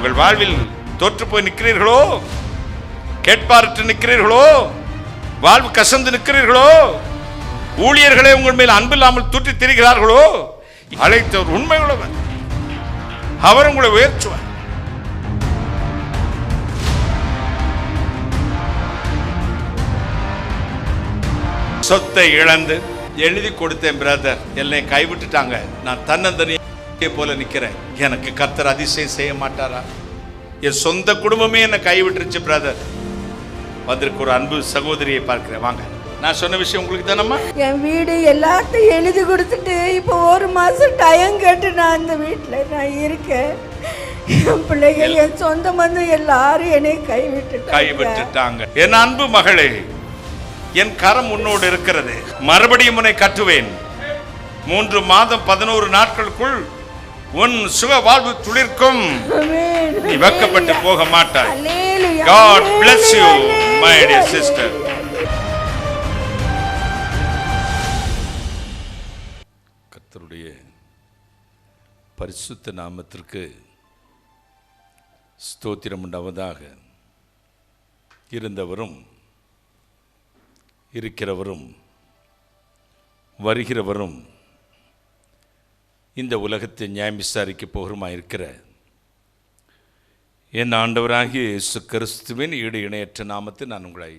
உங்கள் வாழ்வில் தோற்று போய் நிற்கிறீர்களோ, கேட்பாரற்று நிற்கிறீர்களோ, வாழ்வு கசந்து நிற்கிறீர்களோ, ஊழியர்களே உங்கள் மேல் அன்பில்லாமல் தூற்றி திரிகிறார்களோ, அழைத்தவர் உண்மை உள்ளவர், அவர் உங்களை உயர்த்துவார். சொத்தை இழந்து எழுதி கொடுத்தேன் பிரதர், என்னை கைவிட்டுட்டாங்க, நான் தன்னந்தனியை போல நிக்கிறேன், எனக்கு கர்த்தர் அதிசயம் செய்ய மாட்டாரா? என் சொந்த குடும்பமே என்னை கைவிட்டுருச்சு பிரதர். வந்திருக்க ஒரு அன்பு சகோதரியை பார்க்கிறேன், வாங்க. நான் சொன்ன விஷயம் உங்களுக்கு தானம்மா? என் வீடு எல்லாத்தையும் எழுதி கொடுத்துட்டு இப்போ 1 மாசம் டைம் கேட்டு நான் அந்த வீட்டில் நான் இருக்கேன். என் பிள்ளைங்க, என் சொந்த பந்தம் எல்லாரும் என்னை கைவிட்டுட்டாங்க. என் அன்பு மகளே, என் கரம் உன்னோடு இருக்கிறது, மறுபடியும் உன்னை கட்டுவேன். 3 மாதம் 11 நாட்களுக்குள் உன் சுக வாழ்வு துளிர்க்கும், நீ வெட்கப்பட்டு போக மாட்டாய். God bless you my dear sister. கர்த்தருடைய பரிசுத்த நாமத்திற்கு ஸ்தோத்திரம் உண்டாவதாக. இருந்தவரும் இருக்கிறவரும் வருகிறவரும் இந்த உலகத்தை நியாயம் விசாரிக்க போகிறமாயிருக்கிற என் ஆண்டவராகிய இயேசு கிறிஸ்துவின் ஈடு இணையற்ற நாமத்தை நான் உங்களை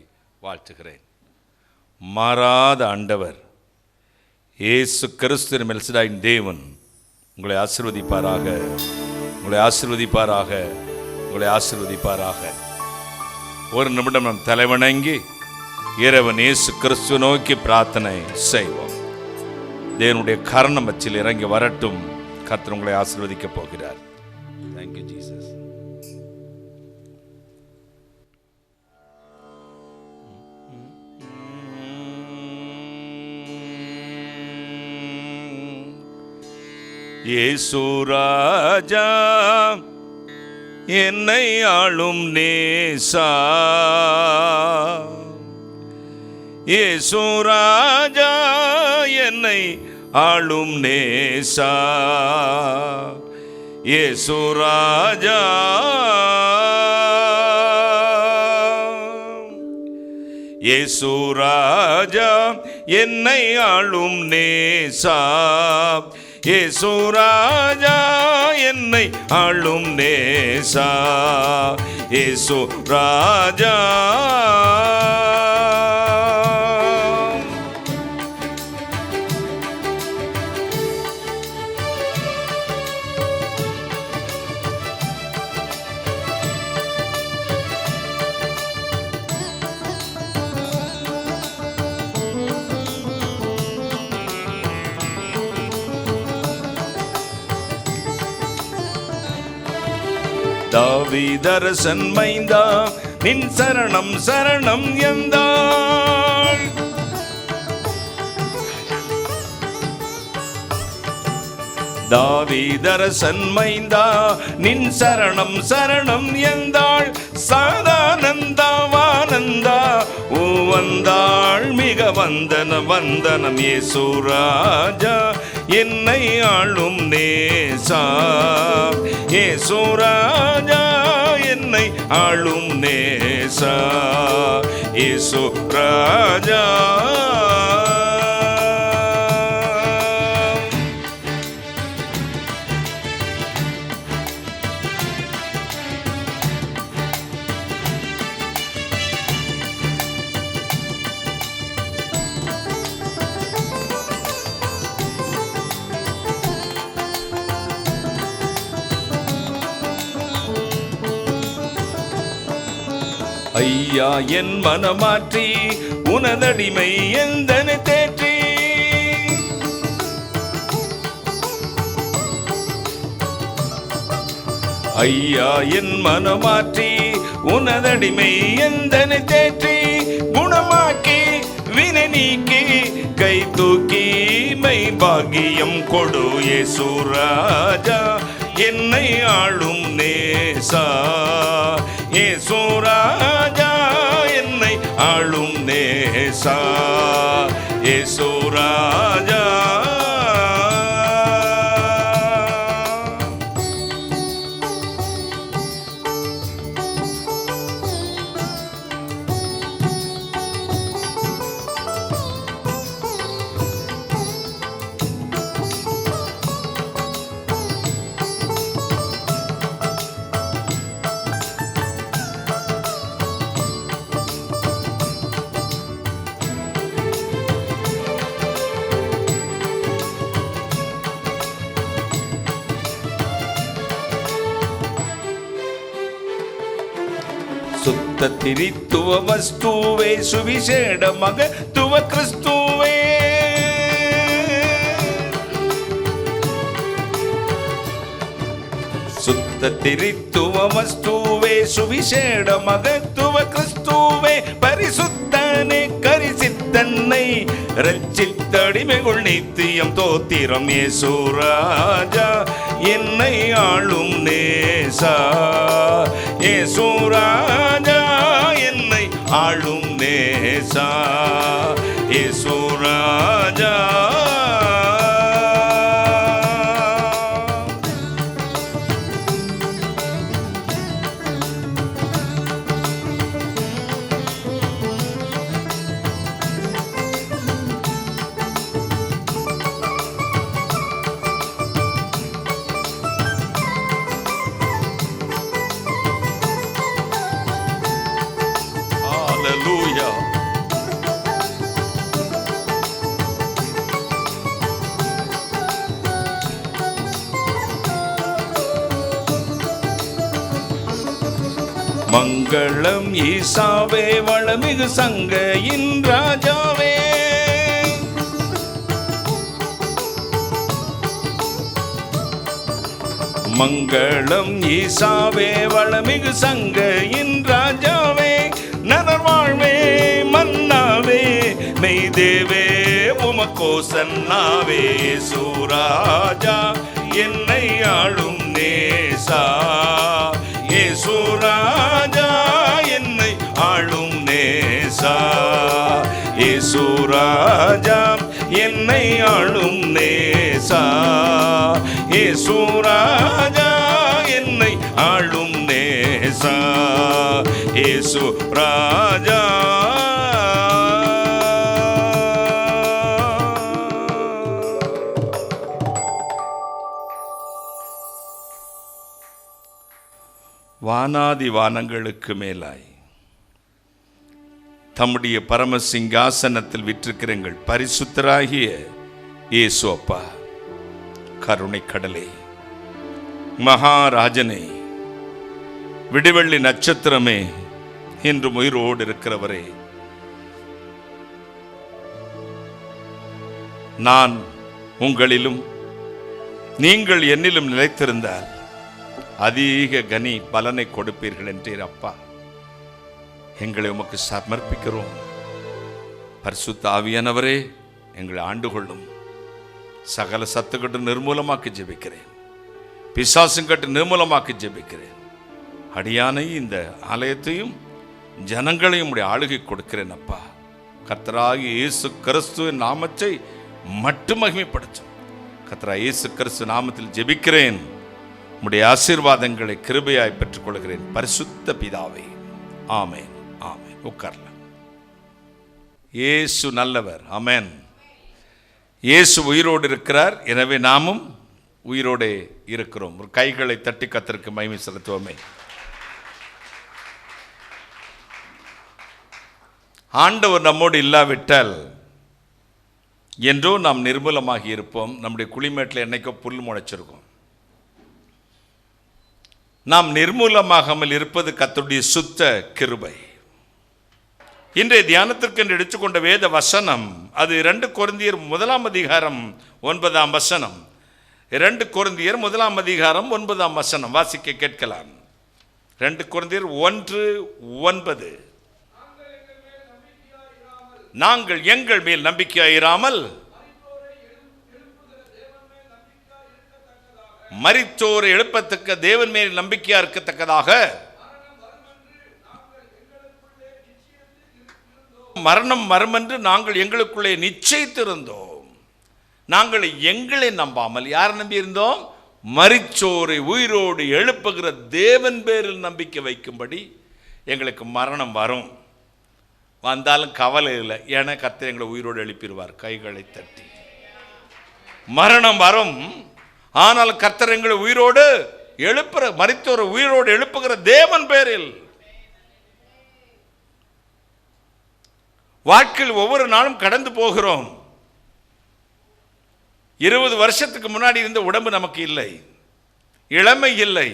வாழ்த்துகிறேன். மாறாத ஆண்டவர் இயேசு கிறிஸ்துவின் மெல்சடாயின் தேவன் உங்களை ஆசீர்வதிப்பாராக, உங்களை ஆசீர்வதிப்பாராக, உங்களை ஆசீர்வதிப்பாராக. ஒரு நிமிடம் நம் தலைவணங்கி இறைவன் இயேசு கிறிஸ்துவை நோக்கி பிரார்த்தனை செய்வோம். தேவனுடைய கரணம் அச்சில் இறங்கி வரட்டும். கர்த்தர் உங்களை ஆசீர்வதிக்க போகிறார். Thank you Jesus. இயேசு ராஜா என்னை ஆளும் நேசா, இயேசு ராஜா என்னை ஆளும் நேசா, இயேசு ராஜா, இயேசு ராஜா என்னை ஆளும் நேசா, இயேசு ராஜா என்னை ஆளும் நேசா, இயேசு ராஜா. தாவீதரசன் மைந்தா நின் சரணம் சரணம் எந்தாள், தாவீதரசன் மைந்தா நின் சரணம் சரணம் எந்தாள், சதானந்தாவானந்தா ஓ வந்தாள் மிக வந்தனம் வந்தனம். இயேசு ராஜா என்னை ஆளும் நேசா, இயேசு ராஜா என்னை ஆளும் நேசா, இயேசு ராஜா. ஐயா என் மனமாற்றி உனதடிமை எந்தனை தேற்றி, ஐயா என் மனமாற்றி உனதடிமை எந்தனை தேற்றி, குணமாக்கி வினை நீக்கி கை தூக்கி மை பாகியம் கொடு. இயேசு ராஜா என்னை ஆளும் நேசா, இயேசு ராஜா என்னை ஆளும் நேசா, இயேசு ராஜா. சுத்த திரித்துவ வஸ்துவே சுவிசேட மகத்துவ கிறிஸ்துவே. சுத்த திரித்துவ வஸ்துவே சுவிசேட மகத்துவ கிறிஸ்துவே. பரிசுத்தனே கரிசித்தன்னை ரட்சித்தடிமைகள் நித்தியம் தோத்திரம் இயேசு ராஜா என்னை ஆளும் நேசா. இயேசு ராஜா என்னை ஆளும் நேசா. இயேசு ராஜா. Hallelujah. மங்களம் ஈசாவே வளமிகு சங்கையின் ராஜாவே. மங்களம் ஈசாவே வளமிகு சங்கையின் ராஜாவே. நரர் வாழ்வே மன்னாவே மெய்தேவே உமக்கோ சன்னாவே. சூராஜா என்னை ஆளும் நேசா. இயேசு ராஜா என்னை ஆளும் நேசா. இயேசு ராஜா என்னை ஆளும் நேசா. இயேசு ராஜா என்னை ஆளும் நேசா. இயேசு ராஜா. வானாதி வானங்களுக்கு மேலாய் தம்முடைய பரம சிங்காசனத்தில் விற்றிருக்கிறங்கள் பரிசுத்தராகிய இயேசு அப்பா, கருணை கடலே, மகாராஜனே, விடிவெள்ளி நட்சத்திரமே, இன்று உயிரோடு இருக்கிறவரே, நான் உங்களிலும் நீங்கள் என்னிலும் நிலைத்திருந்தால் அதிக கனி பலனை கொடுப்பீர்கள் என்றீர் அப்பா. எங்களை உமக்கு சமர்ப்பிக்கிறோம். பரிசுத்த ஆவியானவரே, எங்களை ஆண்டு கொள்ளும். சகல சத்துக்கட்டு நிர்மூலமாக்கி ஜெபிக்கிறேன். பிசாசுங்கட்டு நிர்மூலமாக்கி ஜெபிக்கிறேன். அடியானை இந்த ஆலயத்தையும் ஜனங்களையும் உடைய ஆளுகை கொடுக்கிறேன் அப்பா. கர்த்தராகிய இயேசு கிறிஸ்துவின் நாமத்தை மட்டும் மகிமைப்படுத்தும். கர்த்தராகிய இயேசு கிறிஸ்து நாமத்தில் ஜெபிக்கிறேன். உடைய ஆசீர்வாதங்களை கிருபையாய் பெற்றுக் கொள்கிறேன் பரிசுத்த பிதாவே. ஆமென், ஆமென். உட்காரலாம். இயேசு நல்லவர். ஆமென். இயேசு உயிரோடு இருக்கிறார். எனவே நாமும் உயிரோடு இருக்கிறோம். ஒரு கைகளை தட்டி கர்த்தருக்கு மகிமை செலுத்துவோமே. ஆண்டவர் நம்மோடு இல்லாவிட்டால் என்றோ நாம் நிர்மூலமாகி இருப்போம். நம்முடைய குளிமேட்டில் என்னைக்கோ புல் முளைச்சிருக்கும். நாம் நிர்மூலமாகாமல் இருப்பது கர்த்தருடைய சுத்த கிருபை. இன்றைய தியானத்திற்கு என்று எடுத்துக்கொண்ட வேத வசனம் அது 2 கொரிந்தியர் 1:9. 2 கொரிந்தியர் 1:9 வாசிக்க கேட்கலாம். 2 கொரிந்தியர் 1:9. நாங்கள் எங்கள் மேல் நம்பிக்கையாயிராமல் மரித்தோரை எழுப்பத்தக்க தேவன் மேல் நம்பிக்கையா இருக்கத்தக்கதாக மரணம் மர்மென்று நாங்கள் எங்களுக்குள்ளே நிச்சயித்திருந்தோம். நாங்கள் எங்களை நம்பாமல் யார் நம்பி இருந்தோம்? மரிச்சோரை உயிரோடு எழுப்புகிற தேவன் பேரில் நம்பிக்கை வைக்கும்படி எங்களுக்கு மரணம் வரும். வந்தாலும் கவலை இல்லை, ஏன்னா கர்த்தர் எங்களை உயிரோடு எழுப்பிடுவார். கைகளை தட்டி. மரணம் வரும், ஆனால் கர்த்தர் எங்களை உயிரோடு எழுப்புற, மரித்தோரை உயிரோடு எழுப்புகிற தேவன் பேரில். வாழ்க்கையில் ஒவ்வொரு நாளும் கடந்து போகிறோம். 20 வருஷத்துக்கு முன்னாடி இருந்த உடம்பு நமக்கு இல்லை, இளமை இல்லை,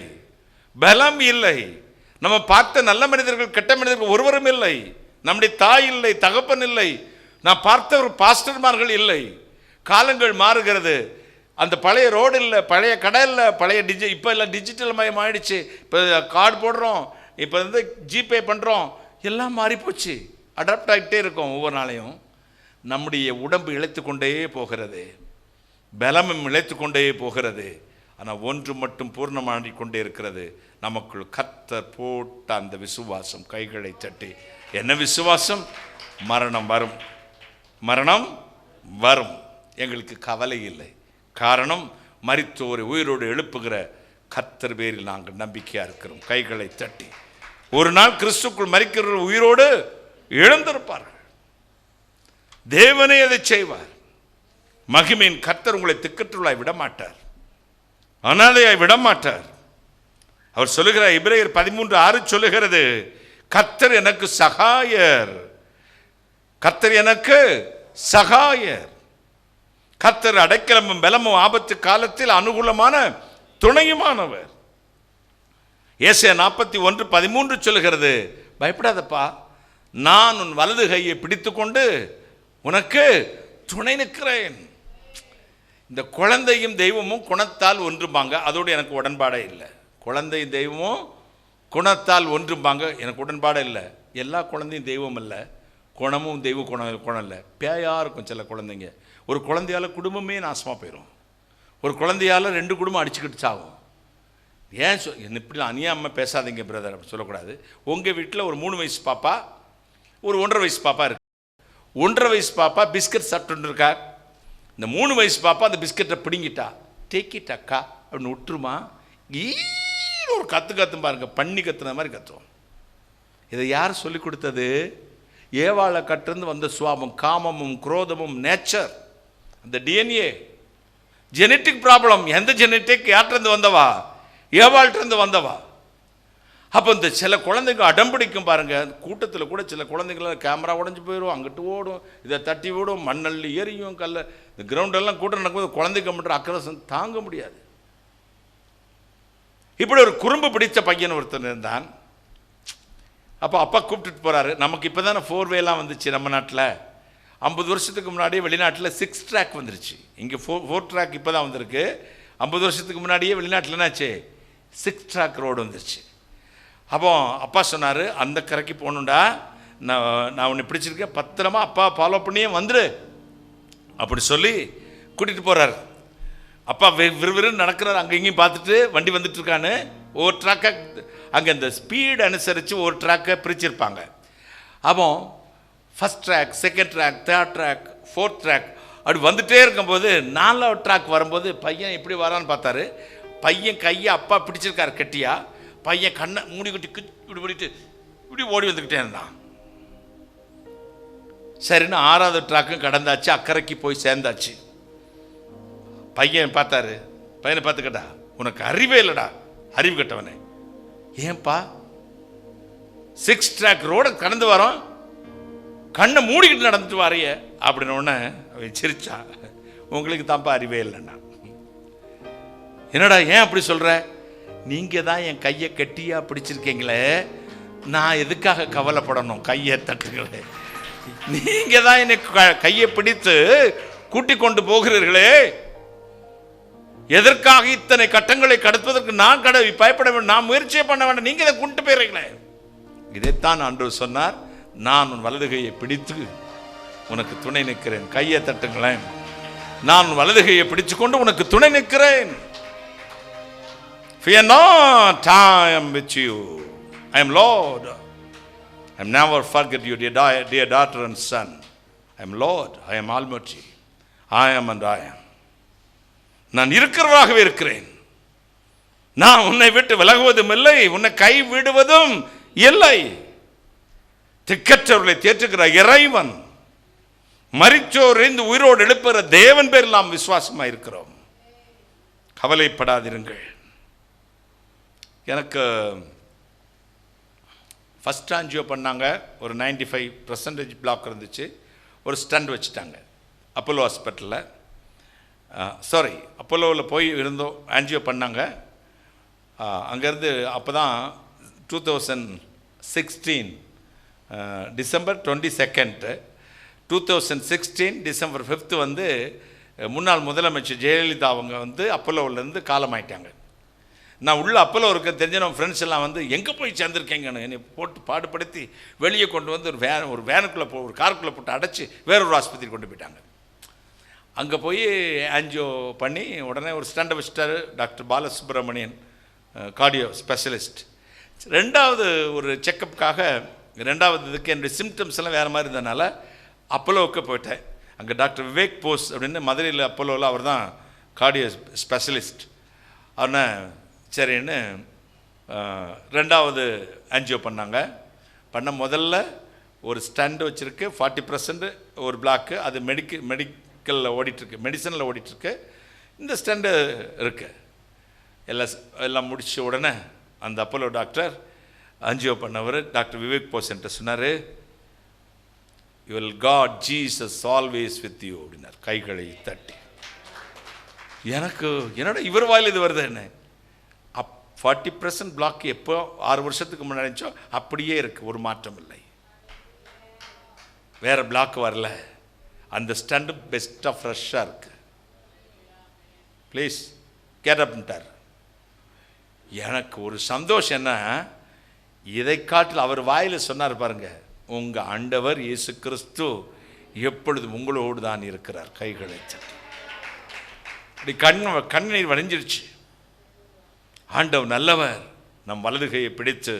பலம் இல்லை. நம்ம பார்த்த நல்ல மனிதர்கள் கெட்ட மனிதர்கள் ஒருவரும் இல்லை. நம்முடைய தாய் இல்லை, தகப்பன் இல்லை, நான் பார்த்த ஒரு பாஸ்டர்மார்கள் இல்லை. காலங்கள் மாறுகிறது. அந்த பழைய ரோடு இல்லை, பழைய கடை இல்லை, பழைய இப்போ எல்லாம் டிஜிட்டல் மயம் ஆயிடுச்சு. இப்போ கார்டு போடுறோம், இப்போ வந்து ஜிபே பண்ணுறோம், எல்லாம் மாறிப்போச்சு. அடாப்ட் ஆகிட்டே இருக்கோம் ஒவ்வொரு நாளையும். நம்முடைய உடம்பு இழைத்து கொண்டே போகிறது, பலமும் இழைத்து கொண்டே போகிறது. ஆனால் ஒன்று மட்டும் பூர்ணமாடி கொண்டே இருக்கிறது, நமக்குள் கர்த்தர் போட்ட அந்த விசுவாசம். கைகளை தட்டி, என்ன விசுவாசம்? மரணம் வரும், மரணம் வரும், எங்களுக்கு கவலை இல்லை. காரணம், மரித்தோரை உயிரோடு எழுப்புகிற கர்த்தர் பேரில் நாங்கள் நம்பிக்கையாக இருக்கிறோம். கைகளை தட்டி, ஒரு நாள் கிறிஸ்துக்குள் மரிக்கிற உயிரோடு எழுந்திருப்பார்கள். தேவனே அதை செய்வார். மகிமையின் கர்த்தர் உங்களை திக்கற்றுள்ளாய் விடமாட்டார், அனாதையாய் விடமாட்டார். அவர் சொல்லுகிறார், எபிரேயர் 13:6 சொல்லுகிறது, கர்த்தர் எனக்கு சகாயர், கர்த்தர் எனக்கு சகாயர். கர்த்தர் அடைக்கலமும் பலமும் ஆபத்து காலத்தில் அனுகூலமான துணையுமானவர். ஏசாயா 41:13 சொல்லுகிறது, பயப்படாதப்பா, நான் உன் வலது கையை பிடித்து கொண்டு உனக்கு துணை நிற்கிறேன். இந்த குழந்தையும் தெய்வமும் குணத்தால் ஒன்றுபாங்க, அதோடு எனக்கு உடன்பாடே இல்லை. குழந்தை தெய்வமும் குணத்தால் ஒன்றுபாங்க, எனக்கு உடன்பாடே இல்லை. எல்லா குழந்தையும் தெய்வம் இல்லை, குணமும் தெய்வ குணம் இல்லை. பேயாக இருக்கும் சில குழந்தைங்க. ஒரு குழந்தையால் குடும்பமே நாசமாக போயிடும். ஒரு குழந்தையால் 2 குடும்பம் அடிச்சுக்கிட்டு சாகும். ஏன் இப்படிலாம் அநியாயமாக பேசாதீங்க பிரதர், அப்படி சொல்லக்கூடாது. உங்கள் வீட்டில் ஒரு 3 வயசு பாப்பா, ஒரு 1.5 வயசு பாப்பா இருக்கு. 1.5 வயசு பாப்பா பிஸ்கட் சாப்பிட்டு இருக்கா. இந்த 3 வயசு பாப்பா அந்த பிஸ்கட்டை பிடிங்கிட்டா, டேக்கிட்டாக்கா அப்படின்னு விட்டுருமா, ஈன்னு ஒரு கத்தும் பாருங்க, பண்ணி கத்துன மாதிரி கத்துவோம். இதை யார் சொல்லிக் கொடுத்தது? ஏவாளை கட்டிருந்து வந்த சுவாபம், காமமும் குரோதமும், நேச்சர், அந்த டிஎன்ஏ, ஜெனட்டிக் ப்ராப்ளம். எந்த ஜெனட்டிக்? யார்கிட்ட வந்தவா? ஏவாள்கிட்ட வந்தவா. அப்போ இந்த சில குழந்தைங்க அடம்பிடிக்கும் பாருங்க. கூட்டத்தில் கூட சில குழந்தைங்கள கேமரா உடஞ்சி போயிடும், அங்கிட்டு ஓடும், இதை தட்டி விடும், மண்ணள்ளி எரியும், கல்ல. இந்த கிரவுண்டெல்லாம் கூட்டம் நடக்கும்போது குழந்தைங்க மட்டும் அக்கரசம் தாங்க முடியாது. இப்படி ஒரு குறும்பு பிடித்த பையன் ஒருத்தன் இருந்தான். அப்போ அப்பா கூப்பிட்டுட்டு போகிறாரு. நமக்கு இப்போ தானே 4-வேலாம் வந்துச்சு நம்ம நாட்டில். 50 வருஷத்துக்கு முன்னாடியே வெளிநாட்டில் 6 ட்ராக் வந்துருச்சு. இங்கே 4 ட்ராக் இப்போ தான் வந்திருக்கு. 50 வருஷத்துக்கு முன்னாடியே வெளிநாட்டில் என்னாச்சு, 6 ட்ராக் ரோடு வந்துருச்சு. அப்போ அப்பா சொன்னார், அந்த கரைக்கு போகணுண்டா, நான் உன்னை பிடிச்சிருக்கேன், பத்திரமா அப்பா ஃபாலோ பண்ணியே வந்துடு அப்படி சொல்லி கூட்டிகிட்டு போகிறார். அப்பா விறுவிறுன்னு நடக்கிறார், அங்கே இங்கேயும் பார்த்துட்டு வண்டி வந்துட்டு இருக்கான்னு. ஒரு ட்ராக்கை அங்கே இந்த ஸ்பீடு அனுசரித்து ஒரு ட்ராக்கை பிரிச்சிருப்பாங்க. அப்போ first track, second track, third track, 4th track அப்படி வந்துகிட்டே இருக்கும்போது 4வது ட்ராக் வரும்போது பையன் எப்படி வரான்னு பார்த்தாரு. பையன் கையை அப்பா பிடிச்சிருக்காரு கட்டியா. பையன் கண்ணை மூடி கட்டி இப்படி பண்ணிட்டு இப்படி ஓடி வந்துக்கிட்டே இருந்தான். சரின்னு 6வது ட்ராக்கும் கடந்தாச்சு, அக்கறைக்கு போய் சேர்ந்தாச்சு. பையன் பார்த்தாரு, பையனை பார்த்துக்கட்டா, உனக்கு அறிவே இல்லைடா, அறிவு கட்டவனே, ஏன்பா 6 ட்ராக் ரோட கடந்து வரோம், கண்ணை மூடிக்கிட்டு நடந்துட்டு வாரிய அப்படின்னு ஒன்று அவன் சிரிச்சா. உங்களுக்கு தான்ப்பா அறிவே இல்லைண்ணா. என்னடா ஏன் அப்படி சொல்கிற? நீங்கள் தான் என் கையை கட்டியாக பிடிச்சிருக்கீங்களே, நான் எதுக்காக கவலைப்படணும்? கையை தட்டுங்களே, நீங்கள் தான் என்னை கையை பிடித்து கூட்டி கொண்டு போகிறீர்களே, எதற்காக இத்தனை கட்டங்களை கடத்துவதற்கு நான் பயப்பட வேண்டும், நான் முயற்சியை பண்ண வேண்டாம், நீங்கள் இதை கொண்டு போயிடுறீங்களே. இதைத்தான் ஆண்டவர் சொன்னார், நான் உன் வலது கையை பிடித்து உனக்கு துணை நிற்கிறேன். கையை தட்டுங்களேன், நான் உன் வலது கையை பிடிச்சு கொண்டு உனக்கு துணை நிற்கிறேன். Fear not, I am with you. I am Lord. I am never forget you, dear daughter and son. I am Lord. I am Almighty. I am and I am. நான் இருக்கிறவராகவே இருக்கிறேன். நான் உன்னை விட்டு விலகுவதும் இல்லை, உன்னை கை விடுவதும் இல்லை. திக்கற்றவர்களை தேற்றுகிற இறைவன், மரிச்சோர் இந்த உயிரோடு எழுப்புகிற தேவன் பேரில் நாம் விசுவாசமாக இருக்கிறோம். கவலைப்படாதிருங்கள். எனக்கு ஃபஸ்ட் ஆன்ஜியோ பண்ணாங்க, ஒரு 95% பிளாக் இருந்துச்சு, ஒரு ஸ்டண்ட் வச்சுட்டாங்க அப்போலோ ஹாஸ்பிட்டலில். அப்போலோவில் போய் இருந்தோம், ஆன்ஜியோ பண்ணாங்க. அங்கேருந்து அப்போ தான் 2016 December 22, 2016 December 5 வந்து முன்னாள் முதலமைச்சர் ஜெயலலிதா அவங்க வந்து அப்போலோவிலேருந்து காலமாயிட்டாங்க. நான் உள்ள அப்போலோ இருக்க தெரிஞ்ச நம்ம ஃப்ரெண்ட்ஸ் எல்லாம் வந்து எங்கே போய் சேர்ந்துருக்கேங்கன்னு என்னை போட்டு பாடுபடுத்தி வெளியே கொண்டு வந்து ஒரு வேனுக்குள்ளே ஒரு காருக்குள்ளே போட்டு அடைச்சி வேறொரு ஆஸ்பத்திரி கொண்டு போயிட்டாங்க. அங்கே போய் ஆன்ஜியோ பண்ணி உடனே ஒரு ஸ்டாண்டை வச்சுட்டார் டாக்டர் பாலசுப்ரமணியன், கார்டியோ ஸ்பெஷலிஸ்ட். ரெண்டாவது ஒரு செக்கப்புக்காக ரெண்டாவது இதுக்கு என்னுடைய சிம்டம்ஸ் எல்லாம் வேறு மாதிரி இருந்ததுனால அப்போலோவுக்கு போயிட்டேன். அங்கே டாக்டர் விவேக் போஸ் அப்படின்னு மதுரையில் அப்போலோவில் அவர் தான் கார்டியோ ஸ்பெஷலிஸ்ட். அவனை சரின்னு ரெண்டாவது ஆன்ஜியோ பண்ண முதல்ல ஒரு ஸ்டாண்டு வச்சுருக்கு, 40% ஒரு பிளாக்கு, அது மெடிக்கலில் ஓடிட்டுருக்கு, மெடிசனில் ஓடிட்டுருக்கு. இந்த ஸ்டாண்டு இருக்குது. எல்லாம் முடிச்ச உடனே அந்த அப்போலோ டாக்டர் ஆன்ஜியோ பண்ணவர் டாக்டர் விவேக் போஸ் என்கிட்ட சொன்னார், your god Jesus always with you அப்படின்னார் கைகளை தட்டி. எனக்கு என்னோட இவர் வாயில் இது வருது என்ன 40% பிளாக் எப்போ 6 வருஷத்துக்கு முன்னாடி இருந்துச்சோ அப்படியே இருக்குது, ஒரு மாற்றம் இல்லை, வேறு பிளாக் வரல. அந்த ஸ்டாண்டு பெஸ்ட்டாக ஃப்ரெஷ்ஷாக இருக்குது, ப்ளீஸ் கேட்டப்ன்ட்டார். எனக்கு ஒரு சந்தோஷம் என்ன, இதை காட்டில் அவர் வாயில் சொன்னார் பாருங்க, உங்கள் ஆண்டவர் இயேசு கிறிஸ்து எப்பொழுதும் உங்களோடு தான் இருக்கிறார். கைகளை தட்டி இப்படி கண்ணீர் வடிஞ்சிருச்சு. ஆண்டவர் நல்லவர், நம் வலது கையை பிடித்து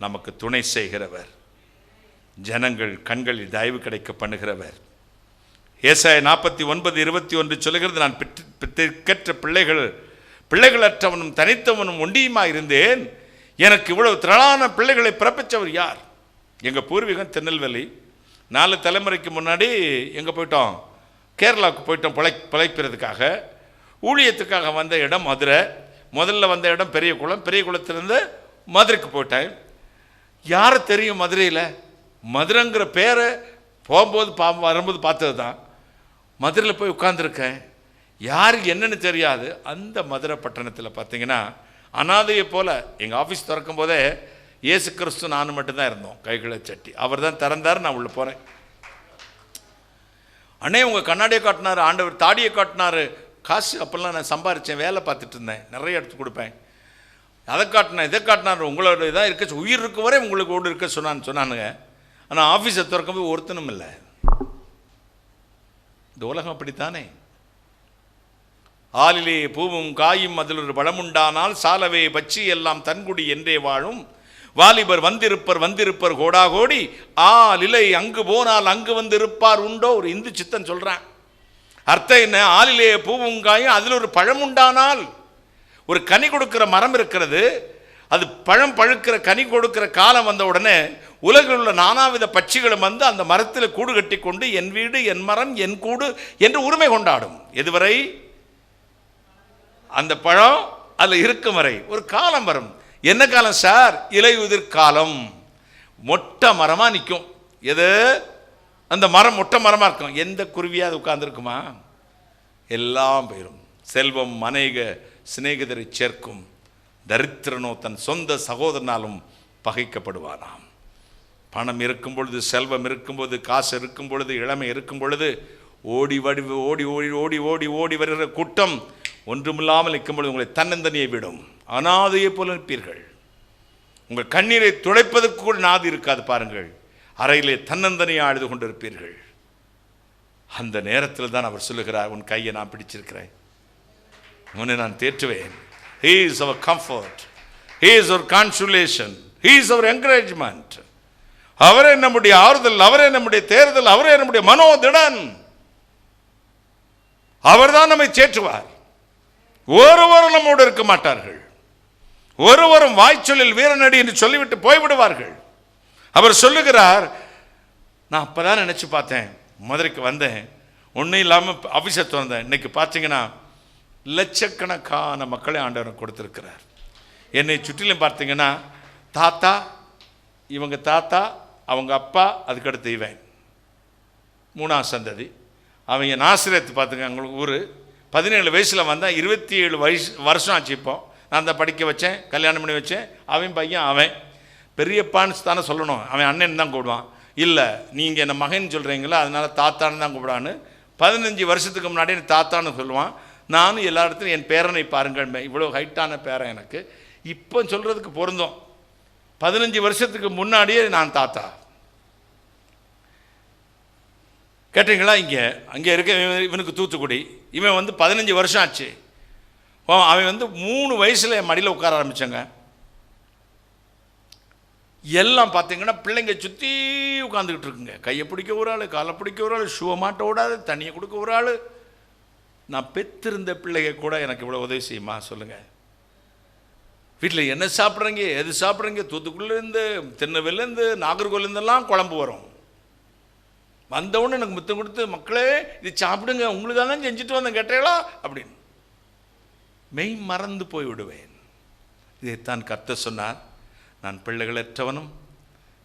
நமக்கு துணை செய்கிறவர், ஜனங்கள் கண்களில் தயவு கிடைக்க பண்ணுகிறவர். ஏசாயா 49:21 சொல்லுகிறது, நான் பெற்ற பிள்ளைகளற்றவனும் தனித்தவனும் ஒண்டியுமா இருந்தேன், எனக்கு இவ்வளவு திரளான பிள்ளைகளை பிறப்பிச்சவர் யார்? எங்கள் பூர்வீகம் திருநெல்வேலி. 4 தலைமுறைக்கு முன்னாடி எங்கே போயிட்டோம், கேரளாவுக்கு போயிட்டோம் பிழைப்பிறதுக்காக. ஊழியத்துக்காக வந்த இடம் மதுரை. முதல்ல வந்த இடம் பெரிய குளத்திலேருந்து மதுரைக்கு போயிட்டேன். யாரை தெரியும் மதுரையில்? மதுரைங்கிற பேரை போகும்போது வரும்போது பார்த்தது தான். மதுரையில் போய் உட்காந்துருக்கேன், யாருக்கு என்னன்னு தெரியாது. அந்த மதுரை பட்டணத்தில் பார்த்தீங்கன்னா அனாதையை போல் எங்கள் ஆஃபீஸ் திறக்கும் போதே இயேசு கிறிஸ்து நானும் மட்டும்தான் இருந்தோம், கைகளை சட்டி. அவர் தான் திறந்தார், நான் உள்ளே போகிறேன். அண்ணே உங்கள் கண்ணாடியை காட்டினார், ஆண்டவர் தாடியை காட்டினார். காசு அப்போல்லாம் நான் சம்பாரித்தேன், வேலை பார்த்துட்டு இருந்தேன், நிறைய எடுத்து கொடுப்பேன். அதை காட்டினேன், இதை காட்டினார், உங்களோட இதாக இருக்க, உயிர் இருக்கும் வரை உங்களுக்கு ஓடு இருக்க சொன்னானுங்க. ஆனால் ஆஃபீஸை திறக்கும்போது ஒருத்தனும் இல்லை. இந்த உலகம் அப்படித்தானே. ஆலிலே பூவும் காயும் அதில் ஒரு பழமுண்டானால் சாலவே பச்சி எல்லாம் தன்குடி என்றே வாழும். வாலிபர் வந்திருப்பர் கோடாகோடி, ஆலிலை அங்கு போனால் அங்கு வந்திருப்பார் உண்டோ. ஒரு இந்து சித்தன் சொல்றான். அர்த்தம் என்ன? ஆலிலே பூவும் காயும் அதில் ஒரு பழம் உண்டானால், ஒரு கனி கொடுக்கிற மரம் இருக்கிறது, அது பழம் பழுக்கிற கனி கொடுக்கிற காலம் வந்த உடனே உலகில் உள்ள நானாவித பட்சிகளும் வந்து அந்த மரத்தில் கூடு கட்டி கொண்டு என் வீடு என் மரம் என் கூடு என்று உரிமை கொண்டாடும். எதுவரை? அந்த பழம் அதில் இருக்கும் வரை. ஒரு காலம் வரும். என்ன காலம் சார்? இலையுதிர் காலம். மொட்டை மரமாக நிற்கும். எது? அந்த மரம் மொட்டை மரமாக இருக்கும். எந்த குருவியாக உட்கார்ந்துருக்குமா? எல்லாம் போயிடும். செல்வம் அநேக சிநேகிதரை சேர்க்கும், தரித்திரனோ தன் சொந்த சகோதரனாலும் பகைக்கப்படுவானாம். பணம் இருக்கும் பொழுது, செல்வம் இருக்கும்போது, காசு இருக்கும் பொழுது, இளமை இருக்கும் பொழுது ஓடி ஓடி ஓடி ஓடி ஓடி ஓடி வருகிற கூட்டம் ஒன்றுமில்லாமல் நிற்கும் பொழுது உங்களை தன்னந்தனியை விடும். அனாதையை போல நிற்பீர்கள். உங்கள் கண்ணீரை துடைப்பதற்கு கூட நாதி இருக்காது பாருங்கள். அறையிலே தன்னந்தனியை அழுது கொண்டிருப்பீர்கள். அந்த நேரத்தில் தான் அவர் சொல்லுகிறார், உன் கையை நான் பிடிச்சிருக்கிறேன், உன்னை நான் தேற்றுவேன். He is our comfort, He is our consolation, He is our encouragement. அவரே நம்முடைய ஆறுதல், அவரே நம்முடைய தேர்தல், அவரே நம்முடைய மனோதிடன். அவர்தான் நம்மை தேற்றுவார். ஒருவரும் நம்மோடு இருக்க மாட்டார்கள். ஒருவரும் வாய்ச்சொல்லில் வீரநடி என்று சொல்லிவிட்டு போய்விடுவார்கள். அவர் சொல்லுகிறார், நான் அப்பதான் நினைச்சு பார்த்தேன், மதுரைக்கு வந்தேன், ஒன்றும் இல்லாமல் ஆஃபீஸை திறந்தேன். இன்னைக்கு பார்த்தீங்கன்னா லட்சக்கணக்கான மக்களை ஆண்டவர் கொடுத்திருக்கிறார். என்னை சுற்றிலும் பார்த்தீங்கன்னா தாத்தா, இவங்க தாத்தா, அவங்க அப்பா, அதுக்கடுத்து இவன் 3ஆம் சந்ததி. அவங்க நாசிரியத்து பார்த்துங்க, அவங்களுக்கு ஊர் 17 வயசில் வந்தால் 27 வருஷம் ஆச்சு. இப்போ நான் தான் படிக்க வச்சேன், கல்யாணம் பண்ணி வச்சேன். அவன் பையன் அவன் பெரியப்பான்னு தானே சொல்லணும், அவன் அண்ணன் தான் கூப்பிடுவான். இல்லை நீங்கள் என்ன மகன் சொல்கிறீங்களா, அதனால் தாத்தான்னு தான் கூப்பிடான்னு 15 வருஷத்துக்கு முன்னாடி எனக்கு தாத்தான்னு சொல்லுவான். நானும் எல்லா இடத்துலையும் என் பேரனை பாருங்கள், இவ்வளோ ஹைட்டான பேரன் எனக்கு இப்போ சொல்கிறதுக்கு பொருந்தும். 15 வருஷத்துக்கு முன்னாடியே நான் தாத்தா. கேட்டீங்களா? அங்கே இருக்க இவனுக்கு தூத்துக்குடி, இவன் வந்து 15 வருஷம் ஆச்சு. அவன் வந்து 3 வயசில் என் மடியில் உட்கார ஆரம்பித்தாங்க. எல்லாம் பார்த்தீங்கன்னா பிள்ளைங்க சுற்றி உட்காந்துக்கிட்டு இருக்குங்க. கையை பிடிக்க ஒரு ஆள், காலை பிடிக்க ஒரு ஆள், ஷூவை மாட்ட விடாது, தண்ணியை கொடுக்க ஒரு ஆள். நான் பெற்றிருந்த பிள்ளைங்க கூட எனக்கு இவ்வளோ உதவி செய்யுமா சொல்லுங்கள்? வீட்டில் என்ன சாப்பிட்றீங்க, எது சாப்பிட்றீங்க, தூத்துக்குடிலேருந்து, திருநெல்வேலிலேருந்து, நாகர்கோவிலேருந்தெல்லாம் குழம்பு வரும். வந்தவுடனே எனக்கு முத்தம் கொடுத்து, மக்களே இது சாப்பிடுங்க, உங்களுக்கு தான் செஞ்சுட்டு வந்தேன் கேட்டீங்களா அப்படின்னு மெய் மறந்து போய் விடுவேன். இதைத்தான் கர்த்தர் சொன்னார், நான் பிள்ளைகளற்றவனும்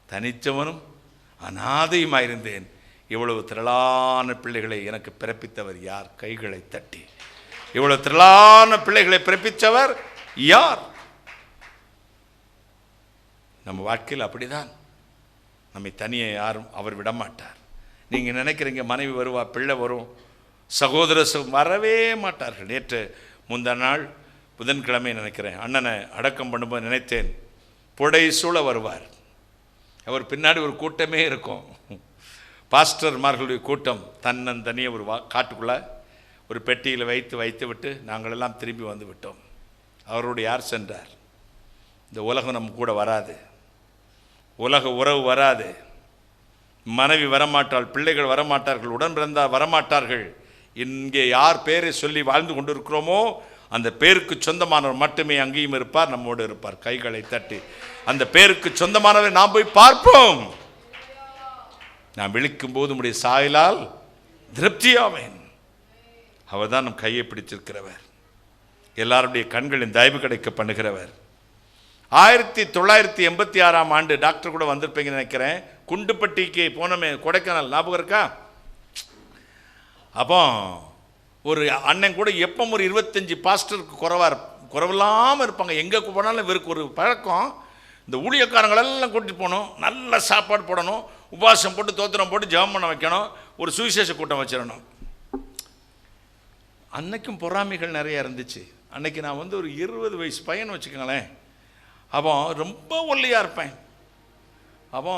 தனித்தவனும் அநாதையுமாயிருந்தேன். இவ்வளவு திரளான பிள்ளைகளை எனக்கு பிறப்பித்தவர் யார்? கைகளை தட்டி. இவ்வளவு திரளான பிள்ளைகளை பிறப்பித்தவர் யார்? நம்ம வாழ்க்கையில் அப்படிதான். நம்மை தனியே யாரும் அவர் விடமாட்டார். நீங்கள் நினைக்கிறீங்க மனைவி வருவா, பிள்ளை வரும், சகோதர வரவே மாட்டார்கள். நேற்று முந்தா நாள் புதன்கிழமை நினைக்கிறேன், அண்ணனை அடக்கம் பண்ணும்போது நினைத்தேன், புடை சூழ வருவார். அவர் பின்னாடி ஒரு கூட்டமே இருக்கும், பாஸ்டர்மார்களுடைய கூட்டம். தனியே ஒரு காட்டுக்குள்ளே ஒரு பெட்டியில் வைத்து விட்டு நாங்களெல்லாம் திரும்பி வந்து விட்டோம். அவரோடு யார் சென்றார்? இந்த உலகம் நம்ம கூட வராது, உலக உறவு வராது, மனைவி வரமாட்டாள், பிள்ளைகள் வரமாட்டார்கள், உடன் பிறந்தால் வரமாட்டார்கள். இங்கே யார் பேரை சொல்லி வாழ்ந்து கொண்டிருக்கிறோமோ அந்த பேருக்கு சொந்தமானவர் மட்டுமே அங்கேயும் இருப்பார், நம்மோடு இருப்பார். கைகளை தட்டி அந்த பேருக்கு சொந்தமானவரை நாம் போய் பார்ப்போம். நான் விழிக்கும் போது உடைய சாயலால் திருப்தியாவேன். அவர் தான் நம் கையை பிடிச்சிருக்கிறவர், எல்லாருடைய கண்களின் தயவு கிடைக்க பண்ணுகிறவர். 1986ஆம் ஆண்டு டாக்டர் கூட வந்திருப்பீங்கன்னு நினைக்கிறேன். குண்டுப்பட்டிக்கு போனமே, கொடைக்கானல், ஞாபகம் இருக்கா? அப்போ ஒரு அண்ணன் கூட எப்போ ஒரு 25 பாஸ்டருக்கு குறைவில்லாமல் இருப்பாங்க. எங்கே போனாலும் இவருக்கு ஒரு பழக்கம், இந்த ஊழியக்காரங்களெல்லாம் கூட்டிகிட்டு போகணும், நல்ல சாப்பாடு போடணும், உபவாசம் போட்டு தோத்திரம் போட்டு ஜெபம் பண்ண வைக்கணும், ஒரு சுவிசேஷ கூட்டம் வச்சிடணும். அன்னைக்கும் பொறாமைகள் நிறையா இருந்துச்சு. அன்னைக்கு நான் வந்து ஒரு 20 வயசு பையன் வச்சுக்கோங்களேன். அப்போ ரொம்ப ஒல்லியாக இருப்பேன். அப்போ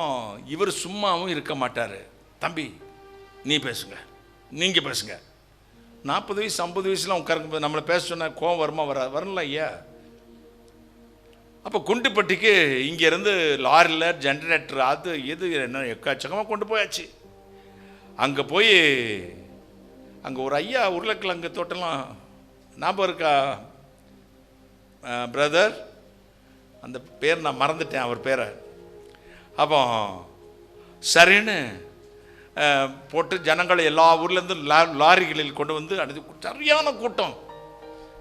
இவர் சும்மாவும் இருக்க மாட்டார். தம்பி நீ பேசுங்க, நீங்கள் பேசுங்க. 40 வயசு 50 வயசுலாம் உட்காருக்கும்போது நம்மளை பேச சொன்னால் கோவம் வருமா? வரல ஐயா. அப்போ குண்டுப்பட்டிக்கு இங்கேருந்து லாரியில் ஜென்ரேட்டர் அது எது என்ன எக்காச்சக்கமாக கொண்டு போயாச்சு. அங்கே போய் அங்கே ஒரு ஐயா உருளைக்கிழங்கு தோட்டம்லாம் ஞாபகம் இருக்கா பிரதர்? அந்த பேர் நான் மறந்துட்டேன் அவர் பேரை. அப்போ சரின்னு போட்டு ஜனங்களை எல்லா ஊர்லேருந்து லாரிகளில் கொண்டு வந்து அது சரியான கூட்டம்.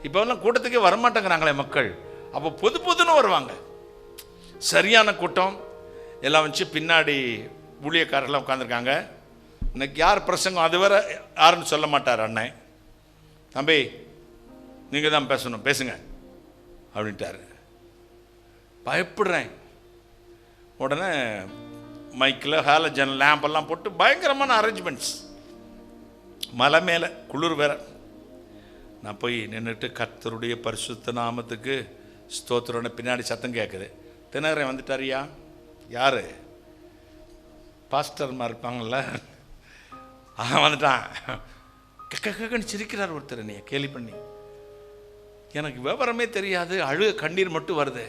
இப்போல்லாம் கூட்டத்துக்கே வரமாட்டேங்கிறாங்களே மக்கள். அப்போ பொதுன்னு வருவாங்க, சரியான கூட்டம். எல்லாம் வச்சு பின்னாடி ஊழியக்காரெல்லாம் உட்காந்துருக்காங்க. இன்னைக்கு யார் பிரசங்கம் அதுவரை யாருன்னு சொல்ல மாட்டார். அண்ணன், தம்பி நீங்கள் தான் பேசணும், பேசுங்க அப்படின்ட்டாரு. பயப்படுறேன். உடனே மைக்கில் ஹாலஜன் லேம்பெல்லாம் போட்டு பயங்கரமான அரேஞ்ச்மெண்ட்ஸ், மலை மேலே குளிர் வேற. நான் போய் நின்றுட்டு கர்த்தருடைய பரிசுத்த நாமத்துக்கு ஸ்தோத்திரம்னு பின்னாடி சத்தம் கேட்குது. தினகரன் வந்துட்டாரியா? யார்? பாஸ்டர்மா இருப்பாங்கள்ல, வந்துட்டான். கக்கன்னு சிரிக்கிறார் ஒருத்தர் என்னைய கேலி பண்ணி. எனக்கு விவரமே தெரியாது, அழுக கண்ணீர் மட்டும் வருது.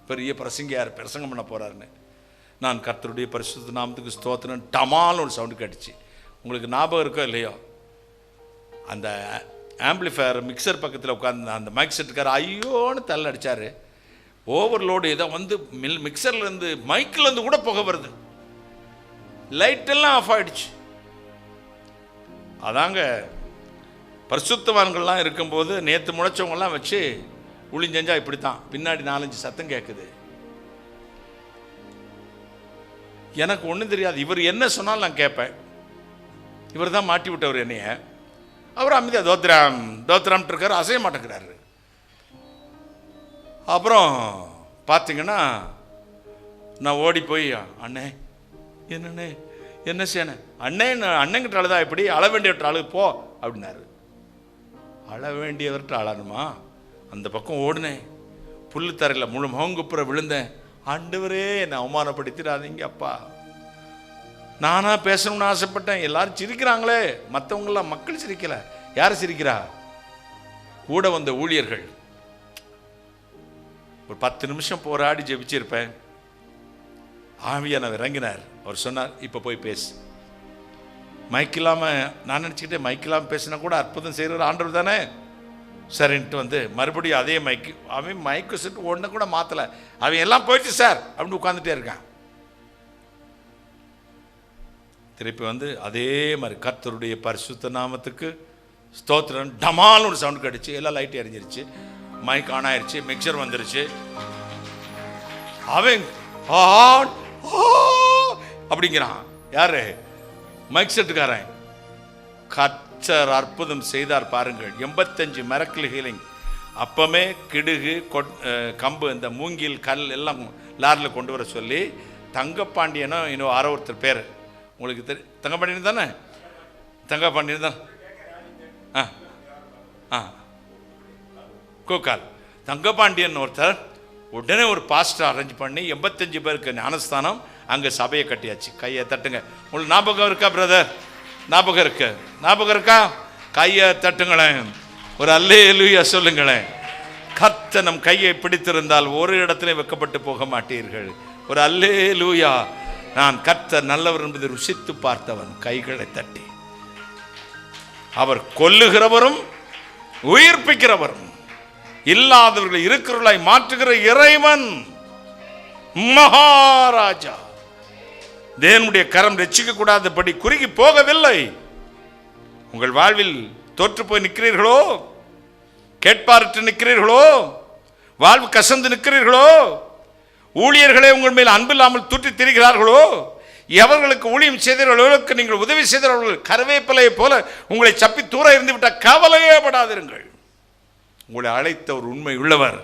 பெரிய பிரசங்கியார் பிரசங்கம் பண்ண போகிறாருன்னு. நான் கர்த்தருடைய பரிசுத்த நாமத்துக்கு ஸ்தோத்திரம் டமால்னு ஒரு சவுண்டு கேட்டுச்சு. உங்களுக்கு ஞாபகம் இருக்கோ இல்லையோ, அந்த ஆம்பிளிஃபயர் மிக்சர் பக்கத்தில் உட்காந்து அந்த மைக் செட்டுக்கார் ஐயோன்னு தள்ள அடித்தார். ஓவர்லோடு ஏதோ வந்து மிக்சர்லேருந்து மைக்கிலேருந்து கூட புகை வருது, லைட்டெல்லாம் ஆஃப் ஆகிடுச்சு. அதாங்க பரிசுத்தவான்கள்லாம் இருக்கும்போது நேற்று முளைச்சவங்கெல்லாம் வச்சு உளிஞ்செஞ்சா இப்படி தான் பின்னாடி 4-5 சத்தம் கேட்குது. எனக்கு ஒன்றும் தெரியாது. இவர் என்ன சொன்னாலும் நான் கேட்பேன். இவர் தான் மாட்டி விட்டவர் என்னைய. அவர் அமைதியாக தோத்திரம் தோத்திரம்ட்டு இருக்காரு, அசைய மாட்டேங்கிறாரு. அப்புறம் பார்த்தீங்கன்னா நான் ஓடி போய், அண்ணே என்னண்ணே என்ன செய்யணே, அண்ணே அண்ணங்கிட்ட அழுதா எப்படி, அழ வேண்டியவற்ற அழு போ அப்படின்னாரு. அழ வேண்டியவர்கிட்ட அழணுமா? அந்த பக்கம் ஓடுனேன், புல்லு தரையில் முழு முகங்குப்புற விழுந்தேன். ஆண்டவரே என்னை அவமானப்படுத்திடாதீங்க அப்பா. நானாக பேசணும்னு ஆசைப்பட்டேன், எல்லாரும் சிரிக்கிறாங்களே. மற்றவங்களாம் மக்கள் சிரிக்கல. யார் சிரிக்கிறா? கூட வந்த ஊழியர்கள். ஒரு 10 நிமிஷம் போராடி ஜெபிச்சிருப்பேன். ஆவியானவர் இறங்கினார். அவர் சொன்னார், இப்போ போய் பேசு. மைக் இல்லாமல் நான் நினச்சிக்கிட்டே மைக் இல்லாமல் பேசினா கூட அற்புதம் செய்கிற ஆண்டவர் தானே. சரின்ட்டு வந்து மறுபடியும் அதே மைக்கு, அவன் மைக்கு செட்டு ஒன்று கூட மாற்றலை. அவன் எல்லாம் போயிடுச்சு சார் அப்படின்னு உட்காந்துட்டே இருக்கான். திருப்பி வந்து அதே மாதிரி கர்த்தருடைய பரிசுத்த நாமத்துக்கு ஸ்தோத்திரம், டமால்னு ஒரு சவுண்ட் கடிச்சு, எல்லாம் லைட் எரிஞ்சிருச்சு, மைக் ஆன் ஆயிடுச்சு, மிக்சர் வந்துருச்சு. அவன் அப்படிங்கிறான். யாரு? மைக் செட்டுக்காரன். கர்த்தர் அற்புதம் செய்தார் பாருங்கள். 85 மிரக்கிள் ஹீலிங். அப்பமே கிடுகு கம்பு, இந்த மூங்கில் கல் எல்லாம் லாரில் கொண்டு வர சொல்லி, தங்கப்பாண்டியனோ இன்னும் யாரோ ஒருத்தர் பேர் உங்களுக்கு தெரியும். தங்கப்பாண்டியன் தானே? தங்கப்பாண்டியன் தான். கோக்கால் தங்கப்பாண்டியன் ஒருத்தர் உடனே ஒரு பாஸ்டர் அரேஞ்ச் பண்ணி 85 பேருக்கு ஞானஸ்தானம். அங்கே சபையை கட்டியாச்சு. கையை தட்டுங்க. உங்களுக்கு ஞாபகம் இருக்கா பிரதர்? ஞாபகம் இருக்கா? கையை தட்டுங்களேன், ஒரு அல்லேலூயா சொல்லுங்களேன். கர்த்தர் நம் கையை பிடித்திருந்தால் ஒரு இடத்துல வெக்கப்பட்டு போக மாட்டீர்கள். ஒரு அல்லேலூயா. நான் கர்த்தர் நல்லவர் என்பதை ருசித்து பார்த்தவன். கைகளை தட்டி. அவர் கொல்லுகிறவரும் உயிர்ப்பிக்கிறவரும் இல்லாதவர்களை இருக்கிறவர்களாய் மாற்றுகிற இறைவன், மகாராஜா. தேவனுடைய கரம் ரட்சிக்க கூடாதபடி குறுகி போகவில்லை. உங்கள் வாழ்வில் தோற்று போய் நிற்கிறீர்களோ, கேட்பாரற்று நிற்கிறீர்களோ, வாழ்வு கசந்து நிற்கிறீர்களோ, ஊழியர்களே உங்கள் மேல் அன்பில்லாமல் தூற்றி திரிகிறார்களோ, எவர்களுக்கு ஊழியம் செய்தவர்களுக்கு நீங்கள் உதவி செய்தவர்கள் கருவேப்பிலையை போல உங்களை சப்பி தூர இருந்து விட்டால் கவலையே படாதிருங்கள். உங்களை அழைத்தவர் உண்மை உள்ளவர்,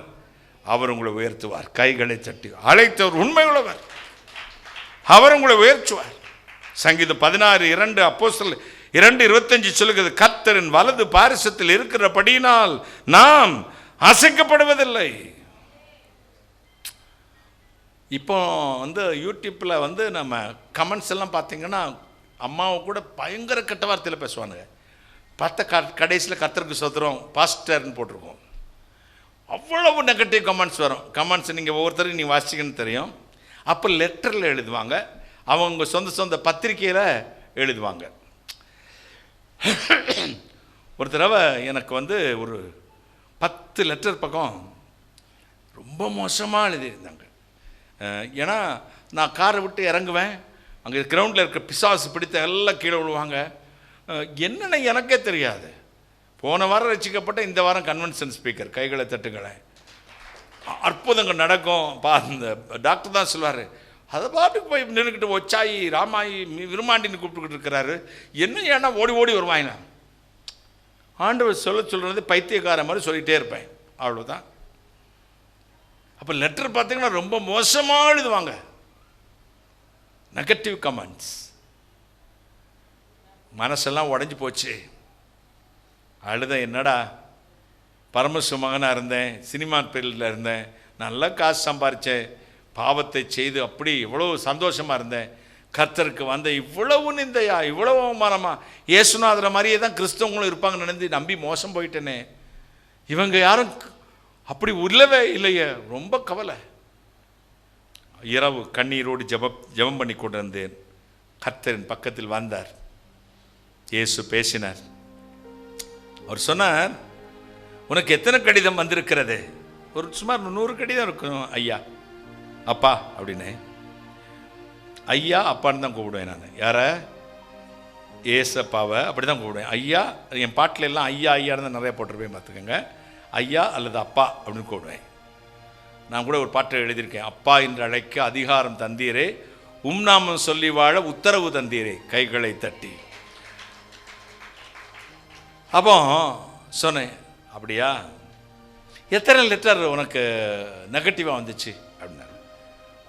அவர் உங்களை உயர்த்துவார். கைகளை தட்டி. அழைத்தவர் உண்மை உள்ளவர், அவர் உங்களை உயர்த்துவார். சங்கீதம் 16:2 அப்போஸ்தலர் 2:25 சொல்லுகிறது, கர்த்தரின் வலது பாரிசத்தில் இருக்கிறபடியினால் நாம் அசைக்கப்படுவதில்லை. இப்போ வந்து யூடியூப்பில் வந்து நம்ம கமெண்ட்ஸ் எல்லாம் பார்த்தீங்கன்னா, அம்மாவை கூட பயங்கர கெட்ட வார்த்தையில் பேசுவானுங்க. பார்த்த கடைசியில் கர்த்தருக்கு சோத்திரம் பாஸ்டர்னு போட்டிருக்கோம். அவ்வளவு நெகட்டிவ் கமெண்ட்ஸ் வரும். கமெண்ட்ஸ் நீங்கள் ஒவ்வொருத்தரையும் நீங்கள் வாசிக்கணும்னு தெரியும். அப்போ லெட்டரில் எழுதுவாங்க, அவங்க சொந்த பத்திரிக்கையில் எழுதுவாங்க. ஒரு தடவை எனக்கு வந்து ஒரு 10 லெட்டர் பக்கம் ரொம்ப மோசமாக எழுதியிருந்தாங்க. ஏன்னா நான் காரை விட்டு இறங்குவேன், அங்கே கிரவுண்டில் இருக்க பிசாசு பிடித்த எல்லாம் கீழே விழுவாங்க. என்னென்ன எனக்கே தெரியாது. போன வாரம் ரசிக்கப்பட்ட, இந்த வாரம் கன்வென்ஷன் ஸ்பீக்கர். கைகளை தட்டுங்களேன், அற்புதங்கள் நடக்கும். இந்த டாக்டர் தான் சொல்லுவார், அதை பாட்டுக்கு போய் நின்றுக்கிட்டு ஒச்சாயி ராமாயி விருமாண்டின்னு கூப்பிட்டுக்கிட்டு இருக்கிறாரு. என்ன ஏன்னா ஓடி ஓடி வருவாங்க. ஆண்டவர் சொல்கிறது பைத்தியக்கார மாதிரி சொல்லிகிட்டே இருப்பேன், அவ்வளோதான். அப்போ லெட்டர் பார்த்தீங்கன்னா ரொம்ப மோசமாக எழுதுவாங்க, நெகட்டிவ் கமெண்ட்ஸ். மனசெல்லாம் உடஞ்சி போச்சு. அழுத, என்னடா பரமசு மகனாக இருந்தேன், சினிமா ஃபீல்டில் இருந்தேன், நல்லா காசு சம்பாரித்தேன், பாவத்தை செய்து அப்படி இவ்வளோ சந்தோஷமாக இருந்தேன். கர்த்தருக்கு வந்த இவ்வளவு நிந்தையா, இவ்வளவு அவமானமா, இயேசுநாதரை மாதிரியே தான் கிறிஸ்தவங்களும் இருப்பாங்கன்னு நினைந்து நம்பி மோசம் போயிட்டேனே. இவங்க யாரும் அப்படி இல்லவே இல்லையே. ரொம்ப கவலை. இரவு கண்ணீரோடு ஜெபம் பண்ணி கொண்டிருந்தேன். கர்த்தரின் பக்கத்தில் வந்தார். இயேசு பேசினார். அவர் சொன்னார், உனக்கு எத்தனை கடிதம் வந்திருக்கிறது? ஒரு சுமார் 100 கடிதம் இருக்கும். ஐயா அப்பா அப்படின்னு. ஐயா அப்பான்னு தான் கூப்பிடுவேன் நான். யார? ஏசப்பாவை அப்படி தான் கூப்பிடுவேன். ஐயா, என் பாட்டில் எல்லாம் ஐயா ஐயான்னு தான் நிறைய போட்டிருப்பேன், பார்த்துக்கோங்க. ஐயா அல்லது அப்பா அப்படின்னு கூப்பிடுவேன். நான் கூட ஒரு பாட்டை எழுதியிருக்கேன், அப்பா என்று அழைக்க அதிகாரம் தந்தீரே, உம்நாமம் சொல்லி வாழ உத்தரவு தந்தீரே, கைகளை தட்டி. அப்போ சொன்னேன், அப்படியா, எத்தனை லெட்டர் உனக்கு நெகட்டிவாக வந்துச்சு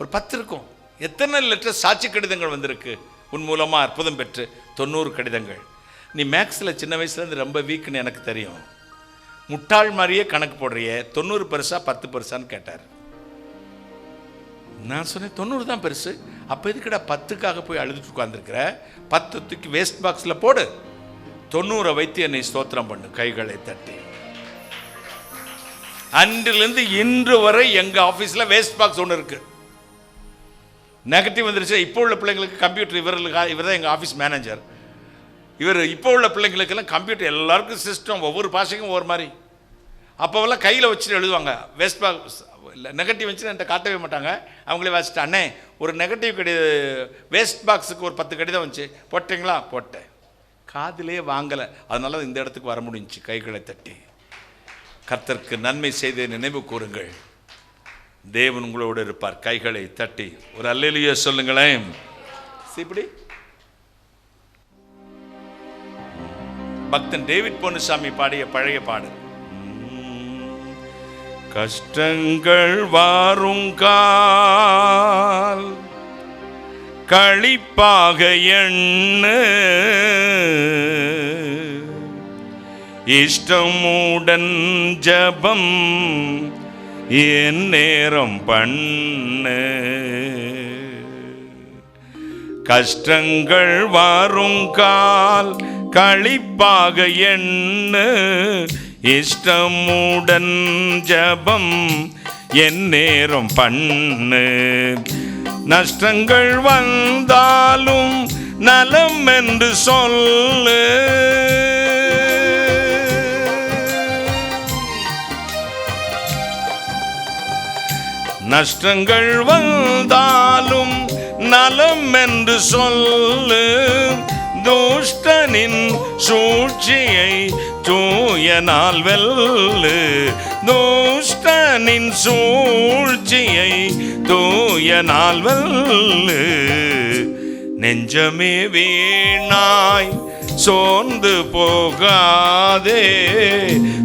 ஒரு 10 இருக்கும். எத்தனை லெட்டர் சாட்சி கடிதங்கள் வந்திருக்கு உன் மூலமாக அற்புதம் பெற்று? 90 கடிதங்கள். நீ மேக்ஸில் சின்ன வயசுலேருந்து ரொம்ப வீக்குன்னு எனக்கு தெரியும். முட்டாள் மாதிரியே கணக்கு போடுறிய, 90 பெருசா 10 பெருசான்னு கேட்டார். நான் சொன்னேன் 90 தான் பெருசு. அப்போ எதுக்குடா 10க்காக போய் அழுதுட்டு உட்காந்துருக்கிற? 10 தூக்கி வேஸ்ட் பாக்ஸில் போடு, 90 வைத்து என்னை ஸ்தோத்திரம் பண்ணு, கைகளை தட்டி. அன்றிலிருந்து இன்று வரை எங்கள் ஆஃபீஸில் வேஸ்ட் பாக்ஸ் ஒன்று இருக்குது. நெகட்டிவ் வந்துருச்சு. இப்போ உள்ள பிள்ளைங்களுக்கு கம்ப்யூட்டர், இவர் தான் எங்கள் ஆஃபீஸ் மேனேஜர். இவர் இப்போ உள்ள பிள்ளைங்களுக்கெல்லாம் கம்ப்யூட்டர், எல்லாருக்கும் சிஸ்டம், ஒவ்வொரு பாஷைக்கும் ஒவ்வொரு மாதிரி. அப்போவெல்லாம் கையில் வச்சுட்டு எழுதுவாங்க. வேஸ்ட் பாக்ஸ் நெகட்டிவ் வந்துச்சுன்னு என்கிட்ட காட்டவே மாட்டாங்க. அவங்களே வாசிட்டு, அண்ணே ஒரு நெகட்டிவ் வேஸ்ட் பாக்ஸுக்கு ஒரு 10 கடிதம் வந்துச்சு, போட்டிங்களா? போட்டேன். காதிலே வாங்கலை. அதனால இந்த இடத்துக்கு வர முடிஞ்சிச்சு. கைகளை தட்டி கர்த்தருக்கு நன்மை செய்த நினைவு கூறுங்கள். தேவன் உங்களோடு இருப்பார். கைகளை தட்டி ஒரு அல்லேலூயா சொல்லுங்களேன். இப்படி பக்தன் டேவிட் பொன்னுசாமி பாடிய பழைய பாடல். கஷ்டங்கள் வாருங்கால் களிப்பாக எண்ணு, இஷ்டமுடன் ஜபம் என் நேரம் பண்ணு. கஷ்டங்கள் வாருங்கால் களிப்பாக எண்ணு, இஷ்டமுடன் ஜபம் என் நேரம் பண்ணு. நஷ்டங்கள் வந்தாலும் நலம் என்று சொல்லு, நஷ்டங்கள் வந்தாலும் நலம் என்று சொல்லு. துஷ்டனின் சூழ்ச்சியை தூயனால் வெல்லு, துஷ்டனின் சூழ்ச்சியை தூயனால் வெல்லு. நெஞ்சமே வீணாய் சோர்ந்து போகாதே,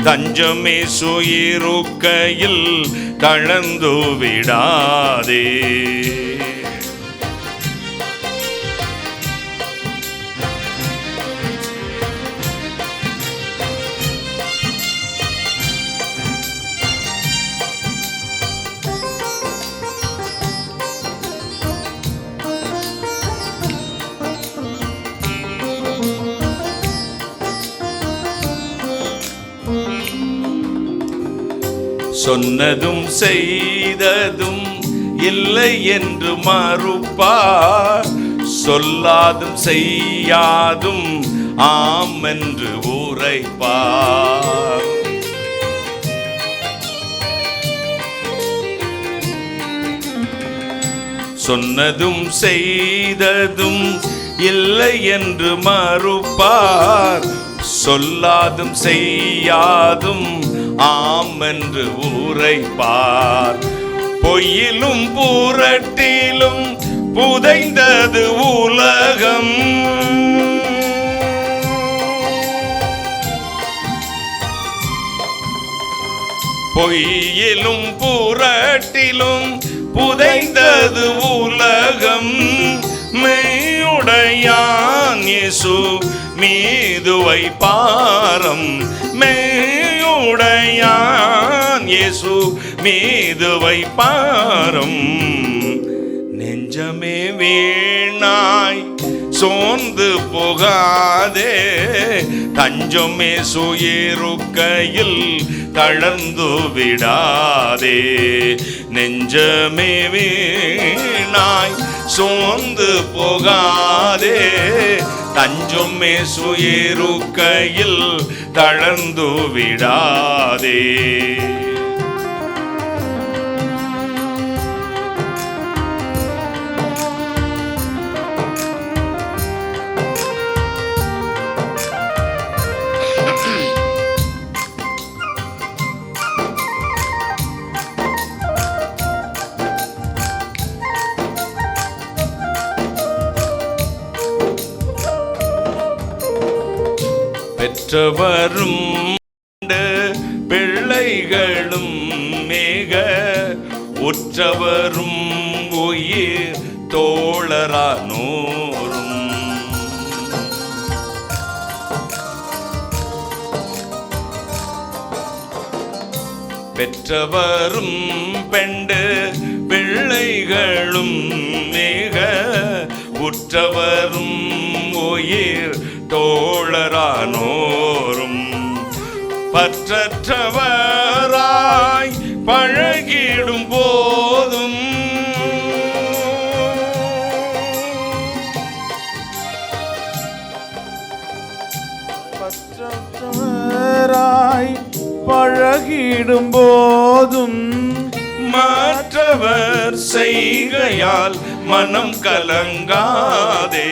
தஞ்சமே சுயிருக்கையில் தளர்ந்து விடாதே. சொன்னதும் செய்ததும் இல்லை என்று மறுப்பார், சொல்லாதும் செய்யாதும் ஆம் என்று உரைப்பார். சொன்னதும் செய்ததும் இல்லை என்று மறுப்பார், சொல்லாதும் செய்யாதும் ஆம் என்று உரைப்பார். பொய்யிலும் புரட்டிலும் புதைந்தது உலகம், பொய்யிலும் புரட்டிலும் புதைந்தது உலகம். மெய்யுடையான் இயேசு மீது வைப்பாரம், மெய்யுடையான் இயேசு மீது வைப்பாரம். நெஞ்சமே வீணாய் சோர்ந்து போகாதே, தஞ்சமே சுயிருக்கையில் தளர்ந்து விடாதே. நெஞ்சமே வீணாய் சோர்ந்து போகாதே, தஞ்சமே சுயிருக்கையில் தளர்ந்து விடாதே. பெற்றவரும் பிள்ளைகளும் மேக உற்றவரும் உயிர் தோழரானோரும். பெற்றவரும் பெண்டு பிள்ளைகளும் மிக உற்றவரும் உயிர் தோழரானோரும். பற்றற்றவராய் பழகிடும் போதும் பற்றற்றவராய் பழகிடும் போதும் மற்றவர் செய்கையால் மனம் கலங்காதே.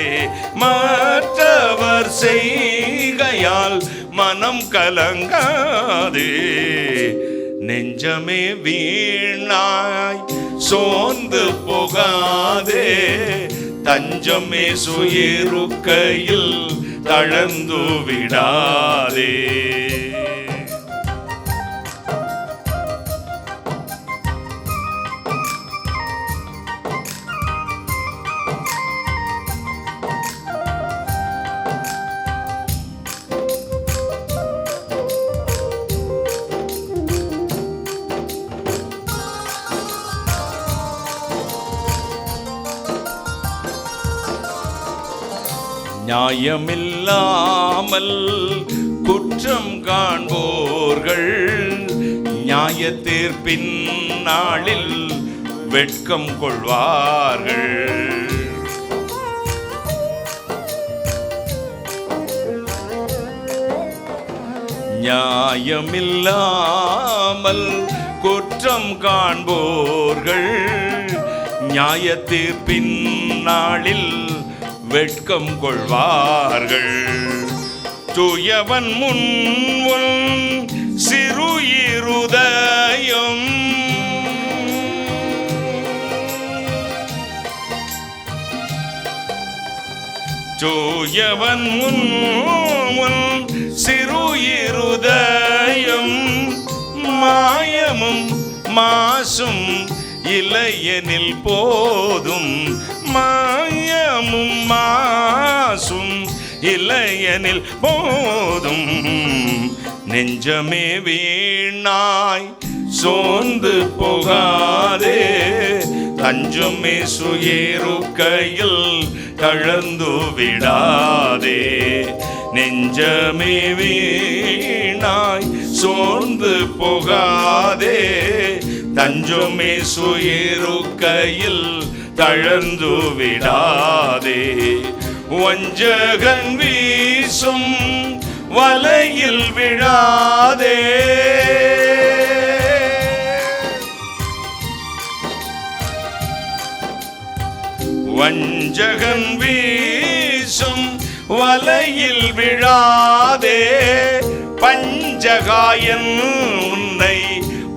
மற்றவர் செய்கையால் மனம் கலங்காதே. நெஞ்சமே வீணாய் சோர்ந்து போகாதே. தஞ்சமே சுயிருக்கையில் தளர்ந்து விடாதே. நியாயமில்லாமல் குற்றம் காண்போர்கள் நியாய தீர்ப்பின் நாளில் வெட்கம் கொள்வார்கள். நியாயமில்லாமல் குற்றம் காண்போர்கள் நியாய தீர்ப்பின் நாளில் வெட்கம் கொள்வார்கள். தூயவன் முன் சிறு இருதயம் தூயவன் முன் சிறு இருதயம் மாயமும் மாசும் இளையனில் போதும். மாயமும் மாசும் இளையனில் போதும். நெஞ்சமே வீணாய் சோர்ந்து போகாதே. தஞ்சமே சுயிருக்கையில் தளர்ந்து விடாதே. நெஞ்சமே வீணாய் சோர்ந்து போகாதே. தஞ்சமே சுயிருக்கையில் தளர்ந்து விடாதே. வஞ்சகன் வீசும் வலையில் விழாதே. வஞ்சகன் வீசும் வலையில் விழாதே. பஞ்சகாயன் உன்னை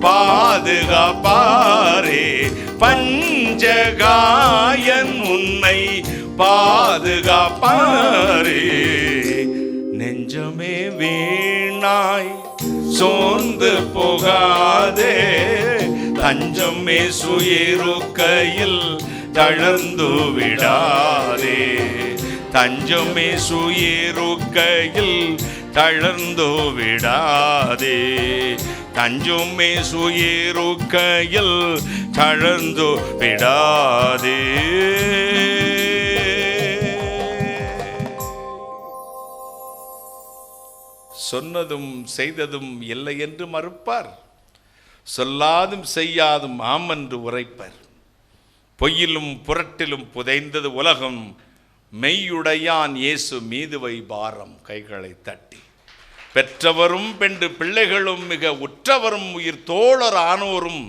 பாதுகாப்பாரே. பஞ்சகாயன் உன்னை பாதுகாப்பாரே. நெஞ்சமே வீணாய் சோர்ந்து போகாதே. தஞ்சமே சுயிருக்கையில் தளர்ந்து விடாதே. தஞ்சமே சுயிருக்கையில் தளர்ந்து விடாதே. தஞ்சமே சுயிருக்கையில் தளர்ந்து விடாதே. சொன்னதும் செய்ததும் இல்லை என்று மறுப்பார். சொல்லாதும் செய்யாதும் ஆம் என்று உரைப்பர். பொய்யிலும் புரட்டிலும் புதைந்தது உலகம். மெய்யுடையான் இயேசு மீதுவை பாரம். கைகளை தட்டி பெற்றவரும் பெண்டு பிள்ளைகளும் மிக உற்றவரும் உயிர் தோழர் ஆனோரும்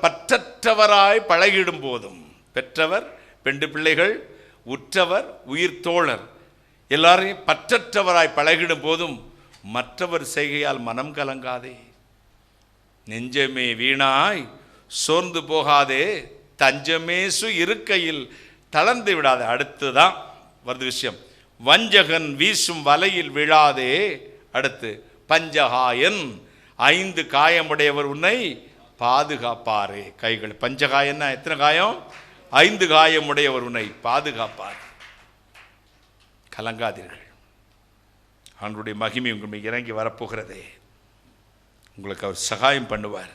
பற்றற்றவராய் பழகிடும் போதும். பெற்றவர் பெண்டு பிள்ளைகள் உற்றவர் உயிர் தோழர் எல்லாரையும் பற்றற்றவராய் பழகிடும் போதும் மற்றவர் செய்கையால் மனம் கலங்காதே. நெஞ்சமே வீணாய் சோர்ந்து போகாதே. தஞ்சமேசு இருக்கையில் தளர்ந்து விடாதே. அடுத்துதான் வருது விஷயம். வஞ்சகன் வீசும் வலையில் விழாதே. அடுத்து பஞ்சகாயன் 5 காயமுடையவர் உன்னை பாதுகாப்பாரே. கைகள் பஞ்சகாயம்னா எத்தனை காயம்? 5 காயம் உடைய ஒருவனை பாதுகாப்பார். கலங்காதீர்கள், அவனுடைய மகிமை உங்கள் இறங்கி வரப்போகிறதே. உங்களுக்கு அவர் சகாயம் பண்ணுவார்.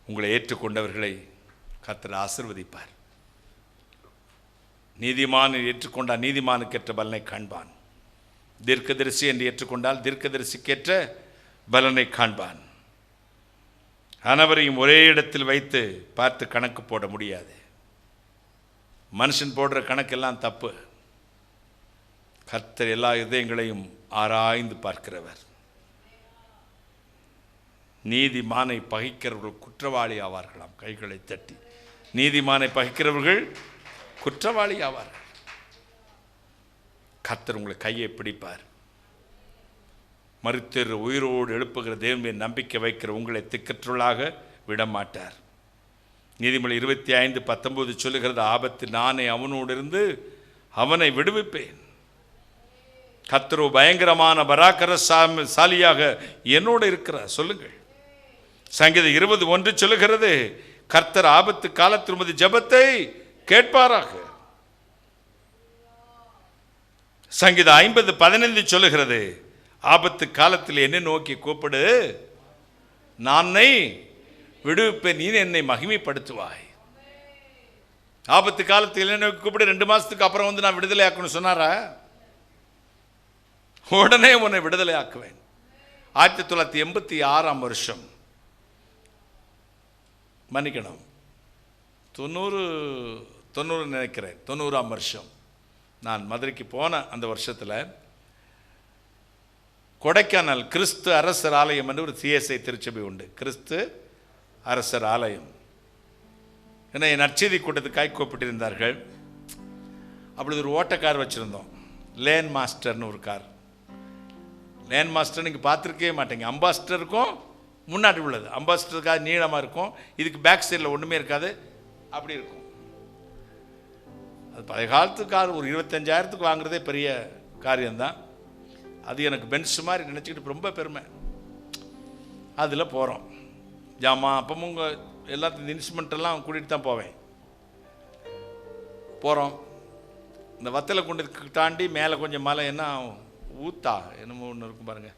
உங்களை ஏற்றுக்கொண்டவர்களை கர்த்தர் ஆசீர்வதிப்பார். நீதிமான் ஏற்றுக்கொண்டால் நீதிமானுக்கேற்ற பலனை காண்பான். தீர்க்கதரிசி என்று ஏற்றுக்கொண்டால் தீர்க்கதரிசிக்கேற்ற பலனை காண்பான். அனைவரையும் ஒரே இடத்தில் வைத்து பார்த்து கணக்கு போட முடியாது. மனுஷன் போடுற கணக்கெல்லாம் தப்பு. கர்த்தர் எல்லா இதயங்களையும் ஆராய்ந்து பார்க்கிறவர். நீதிமானை பகைக்கிறவர்கள் குற்றவாளி ஆவார்களாம். கைகளை தட்டி, நீதிமானை பகைக்கிறவர்கள் குற்றவாளி ஆவார்கள். கர்த்தர் உங்களை கையை பிடிப்பார். மரித்தோர் உயிரோடு எழுப்புகிற தேவனுடைய நம்பிக்கை வைக்கிற உங்களை திக்கற்றுள்ளாக விடமாட்டார். நீதிமொழி 25:19 சொல்லுகிறது, ஆபத்து நானே அவனோடு இருந்து அவனை விடுவிப்பேன். கர்த்தரோ பயங்கரமான பராக்கிரமசாலியாக என்னோடு இருக்கிறார். சொல்லுங்கள். சங்கீதம் 20:1 சொல்லுகிறது, கர்த்தர் ஆபத்து காலத்தில் உமது ஜெபத்தை கேட்பாராக. சங்கீதம் 50:15 சொல்லுகிறது, ஆபத்து காலத்தில் என்னை நோக்கி கூப்பிடு, நானை விடுவிப்பேன், நீ என்னை மகிமைப்படுத்துவாய். ஆபத்து காலத்தில் என்னை நோக்கி கூப்பிடு. 2 மாசத்துக்கு அப்புறம் வந்து நான் விடுதலை ஆக்கணும்னு சொன்னாரா? உடனே உன்னை விடுதலை ஆக்குவேன். 1986 வருஷம், மன்னிக்கணும் 90 நினைக்கிறேன், 90ஆம் வருஷம் நான் மதுரைக்கு போன அந்த வருஷத்தில் கொடைக்கானல் கிறிஸ்து அரசர் ஆலயம் என்று ஒரு சிஎஸ்ஐ திருச்சபை உண்டு. கிறிஸ்து அரசர் ஆலயம். என்னை நற்செய்தி கூட்டத்துக்காய் கூப்பிட்டிருந்தார்கள். அப்படி ஒரு ஓட்டக்கார் வச்சுருந்தோம், லேன் மாஸ்டர்னு ஒரு கார். லேன் மாஸ்டர் நீங்கள் பார்த்துருக்கவே மாட்டேங்க. அம்பாஸ்டருக்கும் முன்னாடி உள்ளது, அம்பாஸ்டருக்காக நீளமாக இருக்கும், இதுக்கு பேக் சைடில் ஒன்றுமே இருக்காது, அப்படி இருக்கும். அது பழைய காலத்து கார். ஒரு 25,000க்கு வாங்குறதே பெரிய காரியம்தான். அது எனக்கு பென்ஸ் மாதிரி நினச்சிக்கிட்டு ரொம்ப பெருமை. அதில் போகிறோம், ஜாமான் அப்பவும் உங்கள் எல்லாத்தையும் இன்ஸ்ட்ருமெண்ட்டெல்லாம் கூட்டிகிட்டு தான் போவேன். போகிறோம், இந்த வத்தலை கொண்டு தாண்டி மேலே கொஞ்சம் மலை, என்ன ஊத்தா என்னமோ ஒன்று இருக்கும் பாருங்கள்,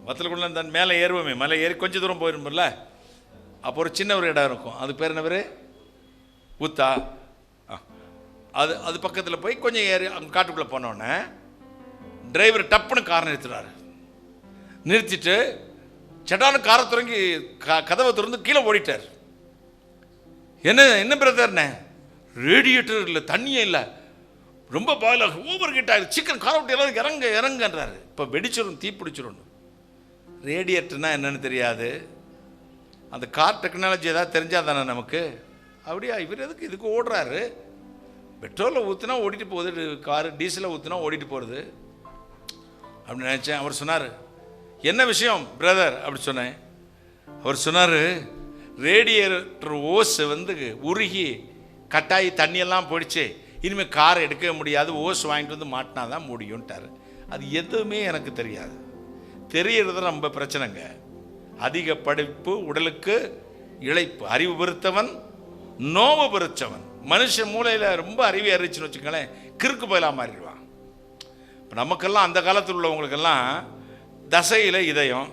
வத்தலை கொண்டு அந்த மேலே ஏறுவோமே, மலை ஏறி கொஞ்சம் தூரம் போயிருமில்ல, அப்போ ஒரு சின்ன ஒரு இடம் இருக்கும், அது பேர் என்ன பேர்? ஊத்தா. அது பக்கத்தில் போய் கொஞ்சம் ஏறி அங்கே காட்டுக்குள்ளே போனோடனே டிரைவர் டப்புன்னு காரை நிறுத்துறாரு. நிறுத்திட்டு சட்டான காரை தொடங்கி கதவை திறந்து கீழே ஓடிட்டார். என்ன பிரதர்ண்ணே? ரேடியேட்டர் இல்லை, தண்ணியே இல்லை, ரொம்ப பாயிலாக ஓவர் ஹீட் ஆகிடுது, சீக்கிரம் காரை விட்டு எல்லாரும் இறங்குன்றாரு. இப்போ வெடிச்சிடும், தீ பிடிச்சிடும். ரேடியேட்டர்னா என்னன்னு தெரியாது, அந்த கார் டெக்னாலஜி ஏதாவது தெரிஞ்சால் தானே நமக்கு. அப்படியா, இவர் எதுக்கு இதுக்கு ஓடுறாரு? பெட்ரோலில் ஊற்றினா ஓடிட்டு போகுது காரு, டீசலில் ஊற்றினா ஓடிட்டு போகிறது அப்படின்னு நினச்சேன். அவர் சொன்னார், என்ன விஷயம் பிரதர் அப்படி சொன்னேன். அவர் சொன்னார், ரேடியேட்டர் ஓஸ் வந்து உருகி கட்டாயி தண்ணியெல்லாம் போயிடுச்சு, இனிமேல் காரை எடுக்கவே முடியாது, ஓஸ் வாங்கிட்டு வந்து மாட்டினா தான் முடியும்ட்டார். அது எதுவுமே எனக்கு தெரியாது. தெரியறது ரொம்ப பிரச்சனைங்க. அதிக படிப்பு உடலுக்கு இழைப்பு, அறிவு பெருத்தவன் நோவு பெருச்சவன். மனுஷன் மூளையில் ரொம்ப அறிவை அறிவிச்சுன்னு வச்சுக்கோங்களேன், கிறுக்கு போயலாம் மாறிடுவான். இப்போ நமக்கெல்லாம் அந்த காலத்தில் உள்ளவங்களுக்கெல்லாம் தசையில் இதயம்,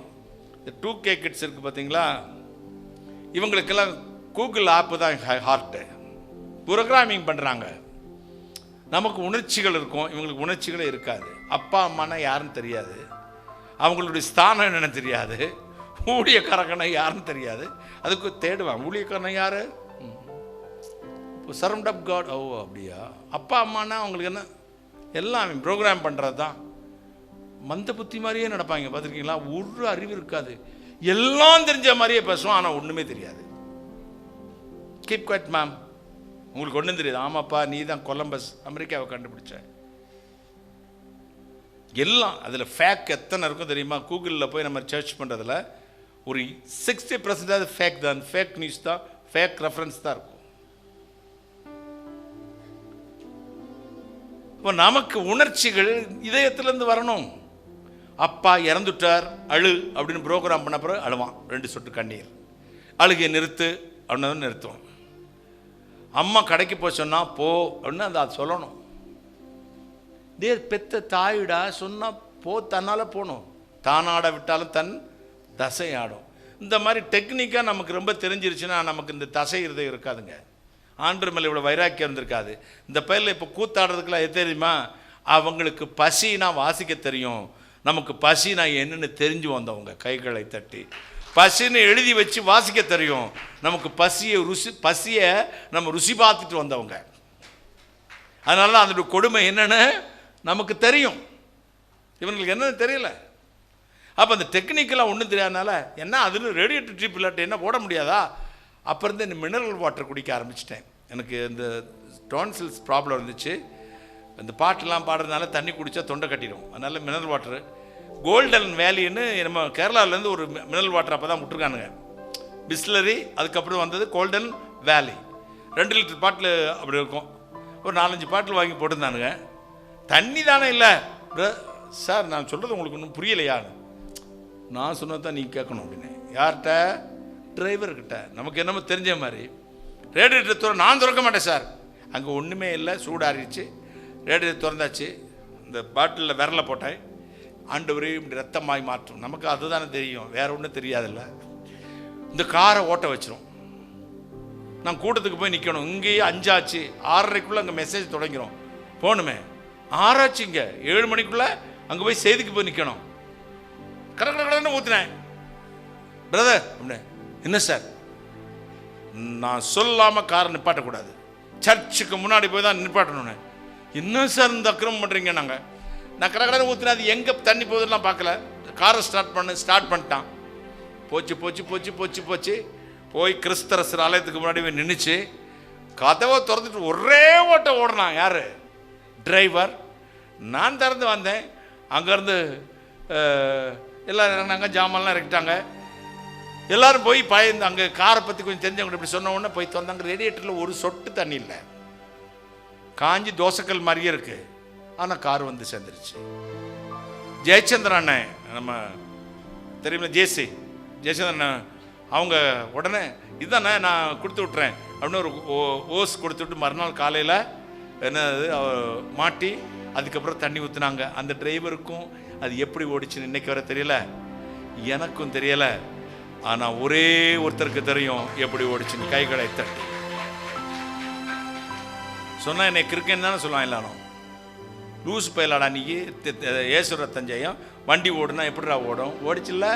இந்த 2K கிட்ஸ் இருக்குது பார்த்தீங்களா, இவங்களுக்கெல்லாம் கூகுள் ஆப்பு தான் ஹார்ட்டு, ப்ரோக்ராமிங் பண்ணுறாங்க. நமக்கு உணர்ச்சிகள் இருக்கும், இவங்களுக்கு உணர்ச்சிகளே இருக்காது. அப்பா அம்மானா யாருன்னு தெரியாது, அவங்களுடைய ஸ்தானம் என்னென்னு தெரியாது, ஊழியக்காரங்கன்னா யாருன்னு தெரியாது. அதுக்கு தேடுவான், ஊழியக்காரனை யார்? Servant of God. ஓ அப்படியா? அப்பா அம்மானா அவங்களுக்கு என்ன, எல்லாம் ப்ரோக்ராம் பண்ணுறது தான். மந்த புத்தி மாதிரியே நடப்பாங்க, பார்த்துருக்கீங்களா? ஒரு அறிவு இருக்காது, எல்லாம் தெரிஞ்ச மாதிரியே பேசுவோம், ஆனால் ஒன்றுமே தெரியாது. கீப் குவைட் மேம், உங்களுக்கு ஒன்றும் தெரியாது. ஆமாப்பா, நீ தான் கொலம்பஸ் அமெரிக்காவை கண்டுபிடிச்ச. எல்லாம் அதில் ஃபேக் எத்தனை இருக்கும் தெரியுமா? கூகுளில் போய் நம்ம சர்ச் பண்ணுறதுல ஒரு 60% ஃபேக் தான், ஃபேக் நியூஸ் தான், ஃபேக் ரெஃபரன்ஸ் தான் இருக்கும். இப்போ நமக்கு உணர்ச்சிகள் இதயத்திலேருந்து வரணும். அப்பா இறந்துட்டார் அழு அப்படின்னு ப்ரோக்ராம் பண்ண பிறகு அழுவான், 2 சொட்டு கண்ணீர். அழுகையை நிறுத்து அப்படின்னு நிறுத்துவோம். அம்மா கடைக்கு போய் சொன்னால் போ அப்படின்னு அதை சொல்லணும். பெத்த தாயிடா சொன்னால் போ, தன்னால் போகணும். தானாட விட்டாலும் தன் தசை ஆடும். இந்த மாதிரி டெக்னிக்காக நமக்கு ரொம்ப தெரிஞ்சிருச்சுன்னா நமக்கு இந்த தசை இருதயம் இருக்காதுங்க. ஆண்டவர் மேலே இவ்வளோ வைராக்கியம் இருந்திருக்காது. இந்த பயிரில் இப்போ கூத்தாடுறதுக்குலாம் எது தெரியுமா? அவங்களுக்கு பசினா வாசிக்க தெரியும், நமக்கு பசினா என்னென்னு தெரிஞ்சு வந்தவங்க. கைகளை தட்டி பசின்னு எழுதி வச்சு வாசிக்க தெரியும், நமக்கு பசியை நம்ம ருசி பார்த்துட்டு வந்தவங்க. அதனால அதோட கொடுமை என்னன்னு நமக்கு தெரியும், இவங்களுக்கு என்னன்னு தெரியல. அப்போ அந்த டெக்னிக்கெல்லாம் ஒன்றும் தெரியாதனால என்ன அதில் ரேடியேட்டர் ட்ரிப் இல்லாட்டி என்ன போட முடியாதா? அப்போ இருந்து இந்த மினரல் வாட்டர் குடிக்க ஆரம்பிச்சிட்டேன். எனக்கு இந்த டான்சில்ஸ் ப்ராப்ளம் இருந்துச்சு. இந்த பாட்டெல்லாம் பாடுறதுனால தண்ணி குடித்தா தொண்டை கட்டிடும். அதனால் மினரல் வாட்டரு கோல்டன் வேலின்னு நம்ம கேரளாவிலேருந்து ஒரு மினரல் வாட்டர் அப்போ தான் விட்டுருக்கானுங்க. பிஸ்லரி, அதுக்கப்புறம் வந்தது கோல்டன் வேலி. 2 லிட்டர் பாட்டில் அப்படி இருக்கும். ஒரு 4-5 பாட்டில் வாங்கி போட்டிருந்தானுங்க. தண்ணி தானே இல்லை சார், நான் சொல்கிறது உங்களுக்கு ஒன்றும் புரியலையான்னு. நான் சொன்னது தான் நீங்கள் கேட்கணும் அப்படின்னு. யார்கிட்ட? டிரைவர்கிட்ட. நமக்கு என்னமோ தெரிஞ்ச மாதிரி ரேடியேட்டர் நான் திறக்க மாட்டேன் சார். அங்கே ஒன்றுமே இல்லை, சூடாறிடுச்சு. ரேடியேட்டர் திறந்தாச்சு, இந்த பாட்டிலில் விரலை போட்டேன். ஆண்டவரே இப்படி ரத்தமாய் மாற்றும். நமக்கு அதுதானே தெரியும், வேற ஒன்றும் தெரியாதில்ல. இந்த காரை ஓட்ட வச்சிரும். நான் கூட்டத்துக்கு போய் நிற்கணும். இங்கேயே 5 ஆச்சு, 6:30க்குள்ளே அங்கே மெசேஜ் தொடங்கிடும். போகணுமே, 6 ஆச்சு, இங்கே 7 மணிக்குள்ளே அங்கே போய் செய்திக்கு போய் நிற்கணும். கடற்கடன்னு ஊற்றுனேன். பிரதர் அப்படின்னே, என்ன சார்? நான் சொல்லாமல் காரை நிப்பாட்டக்கூடாது, சர்ச்சுக்கு முன்னாடி போய் தான் நிப்பாட்டணுன்னு. என்ன சார் இந்த அக்கிரமம் பண்ணுறீங்க? நான் கடற்கடனை ஊற்றினா அது எங்கே தண்ணி போகுதுலாம் பார்க்கல. காரை ஸ்டார்ட் பண்ணிட்டான். போச்சு போய் கிறிஸ்தரசர் ஆலயத்துக்கு முன்னாடி போய் நின்றுச்சு. கதவை திறந்துட்டு ஒரே ஓட்ட ஓடினான். யார்? டிரைவர். நான் திறந்து வந்தேன். அங்கேருந்து எல்லோரும் இறங்கினாங்க, ஜாமான்லாம் இறக்கிட்டாங்க. எல்லோரும் போய் பயந்து அங்கே காரை பற்றி கொஞ்சம் தெரிஞ்சவங்க இப்படி சொன்ன உடனே போய் திறந்தாங்க. ரேடியேட்டரில் ஒரு சொட்டு தண்ணி இல்லை, காஞ்சி தோசைக்கல் மாதிரியே இருக்குது. ஆனால் கார் வந்து சேர்ந்துருச்சு. ஜெயச்சந்திரன் அண்ணன், நம்ம தெரியுமா, ஜெயச்சந்திரன், அவங்க உடனே இதுதானே நான் கொடுத்து விட்றேன் அப்படின்னு ஒரு ஓஸ் கொடுத்து விட்டு மறுநாள் காலையில் என்னது மாட்டி அதுக்கப்புறம் தண்ணி ஊற்றுனாங்க. அந்த டிரைவருக்கும் அது எப்படி ஓடிச்சுன்னு இன்னைக்கு வர தெரியல, எனக்கும் தெரியலை. ஆனால் ஒரே ஒருத்தருக்கு தெரியும் எப்படி ஓடிச்சுன்னு. கைகளை தட்டி சொன்னால் என்னை கிறுக்கன்னு தானே சொல்லுவான் எல்லாரும். லூஸ் பயலாடா நீ, ஏசுர தஞ்சையும் வண்டி ஓடுனா எப்படிடா ஓடும்? ஓடிச்சுல்ல.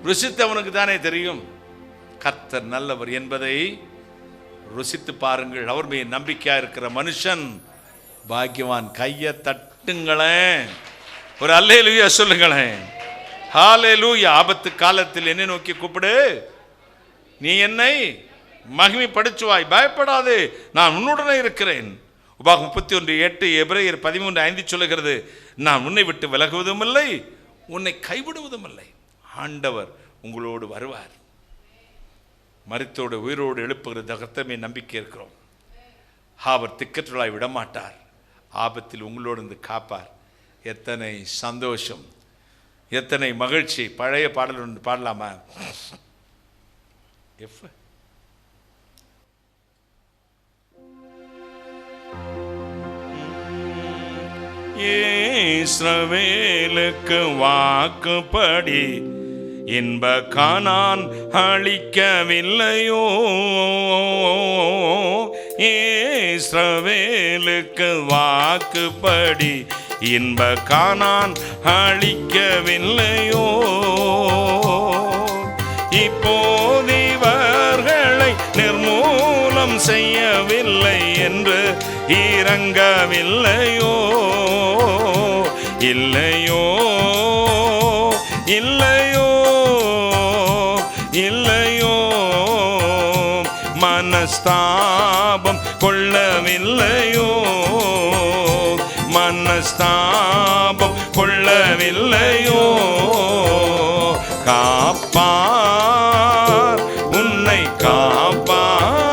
ருசித்தவனுக்கு தானே தெரியும் கர்த்தர் நல்லவர் என்பதை. ருசித்து பாருங்கள். அவர் மீது நம்பிக்கையா இருக்கிற மனுஷன் பாக்கியவான். கையை தட்டுங்களேன், ஒரு அல்லேலூயா சொல்லுங்களேன். ஹல்லேலூயா. ஆபத்து காலத்தில் என்னை நோக்கி கூப்பிடு, நீ என்னை மகிமைப்படுத்துவாய். பயப்படாதே, நான் உன்னுடனே இருக்கிறேன். உபாகம் 31:8, எபிரேயர் 13:5 சொல்லுகிறது, நான் உன்னை விட்டு விலகுவதும் இல்லை, உன்னை கைவிடுவதும் இல்லை. ஆண்டவர் உங்களோடு வருவார். மரித்தோடு உயிரோடு எழுப்புகிற தகத்தமே நம்பிக்கை இருக்கிறோம். அவர் திக்கற்றலாய் விடமாட்டார், ஆபத்தில் உங்களோடு இருந்து காப்பார். எத்தனை சந்தோஷம், எத்தனை மகிழ்ச்சி. பழைய பாடல் ஒன்று பாடலாமா? இஸ்ரவேலுக்கு வாக்குப்படி இன்ப கானான் அளிக்கவில்லையோ? இஸ்ரவேலுக்கு வாக்குப்படி இன்ப கானான் அளிக்கவில்லையோ? இப்போது இவர்களை நிர்மூலம் செய்யவில்லை என்று இறங்கவில்லையோ? இல்லையோ, இல்லையோ, இல்லையோ. மனஸ்தாபம் கொள்ளவில்லையோ? மனஸ்தாபம் கொள்ளவில்லையோ? காப்பார், உன்னை காப்பார்,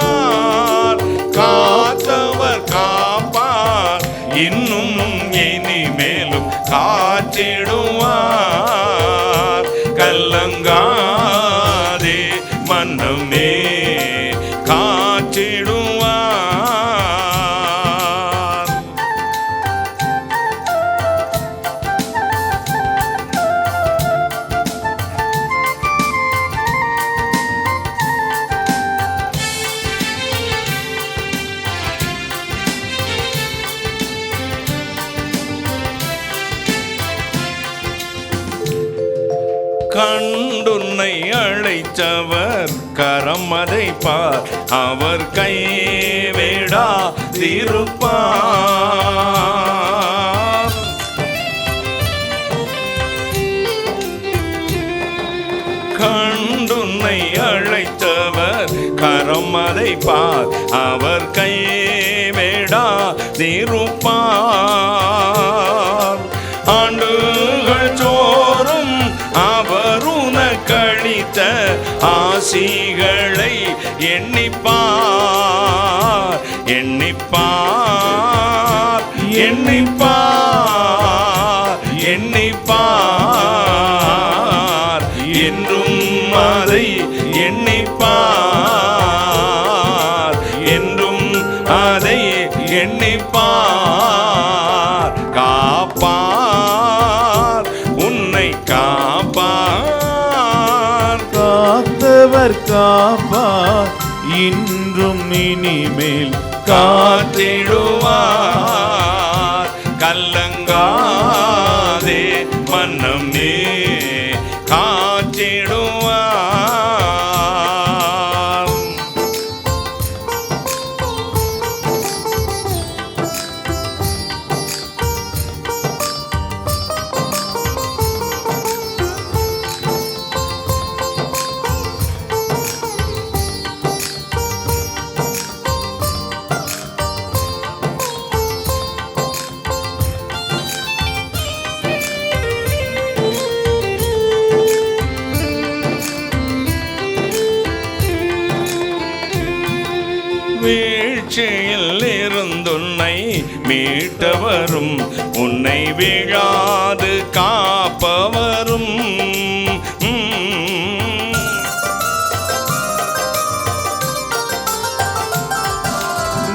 காத்தவர் காப்பார், இன்னும் இனிமேலும் காத்து மன்னமே காத்திடுவார். கண்டுன்னை அழைத்தவர் கரம் அதை பார், அவர் கைவிடாதிருப்பார். கண்டுன்னை அழைத்தவர் கரம் அதை பார், அவர் கைவிடாதிருப்பார். ஆண்டுகள் தோறும் அவர் உனக்களித்த ஆசிகளை எண்ணிப்பார், எண்ணிப்பார், எண்ணிப்பார், எண்ணிப்பார், என்றும் அதை எண்ணிப்பார், என்றும் அதை எண்ணிப்பார். காப்பார், உன்னை காப்பார். காத்தவர் காப்பார், இன்றும் இனிமேல் காத்திடுவார். கலங்காதே மன்னமே காத்திடுவார். வீழ்ச்சியில் இருந்துன்னை மீட்டவரும், உன்னை விழாது காப்பவரும்.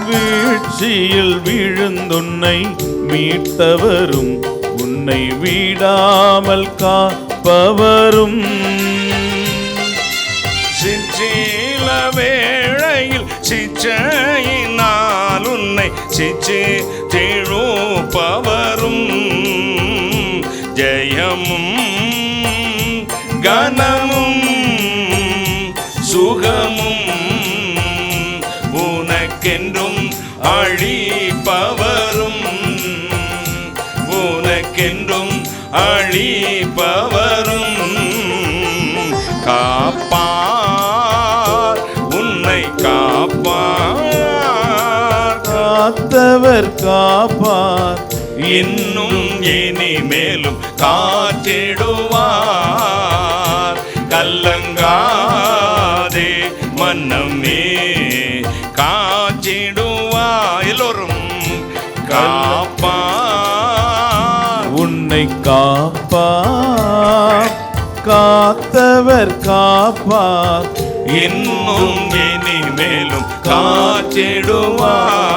வீழ்ச்சியில் விழுந்துன்னை மீட்டவரும், உன்னை வீடாமல் காப்பவரும். சிற்சில வேளையில் சிச்சையினால் உன்னை சிச்சு திழுப்பவரும். ஜெயமும் கனமும் சுகமும் உனக்கென்றும் அழிப்பவரும், உனக்கென்றும் அழிப்பவரும். காப்பார், உன்னை காப்பார். காத்தவர் காப்பார், இன்னும் இனிமேலும் காத்திடுவார். கலங்காதே மன்னமே காத்திடுவார். எல்லோரும் காப்பார், உன்னை காப்பார். காத்தவர் காப்பார், இன்னும் இனிமேலும் காத்திடுவார்.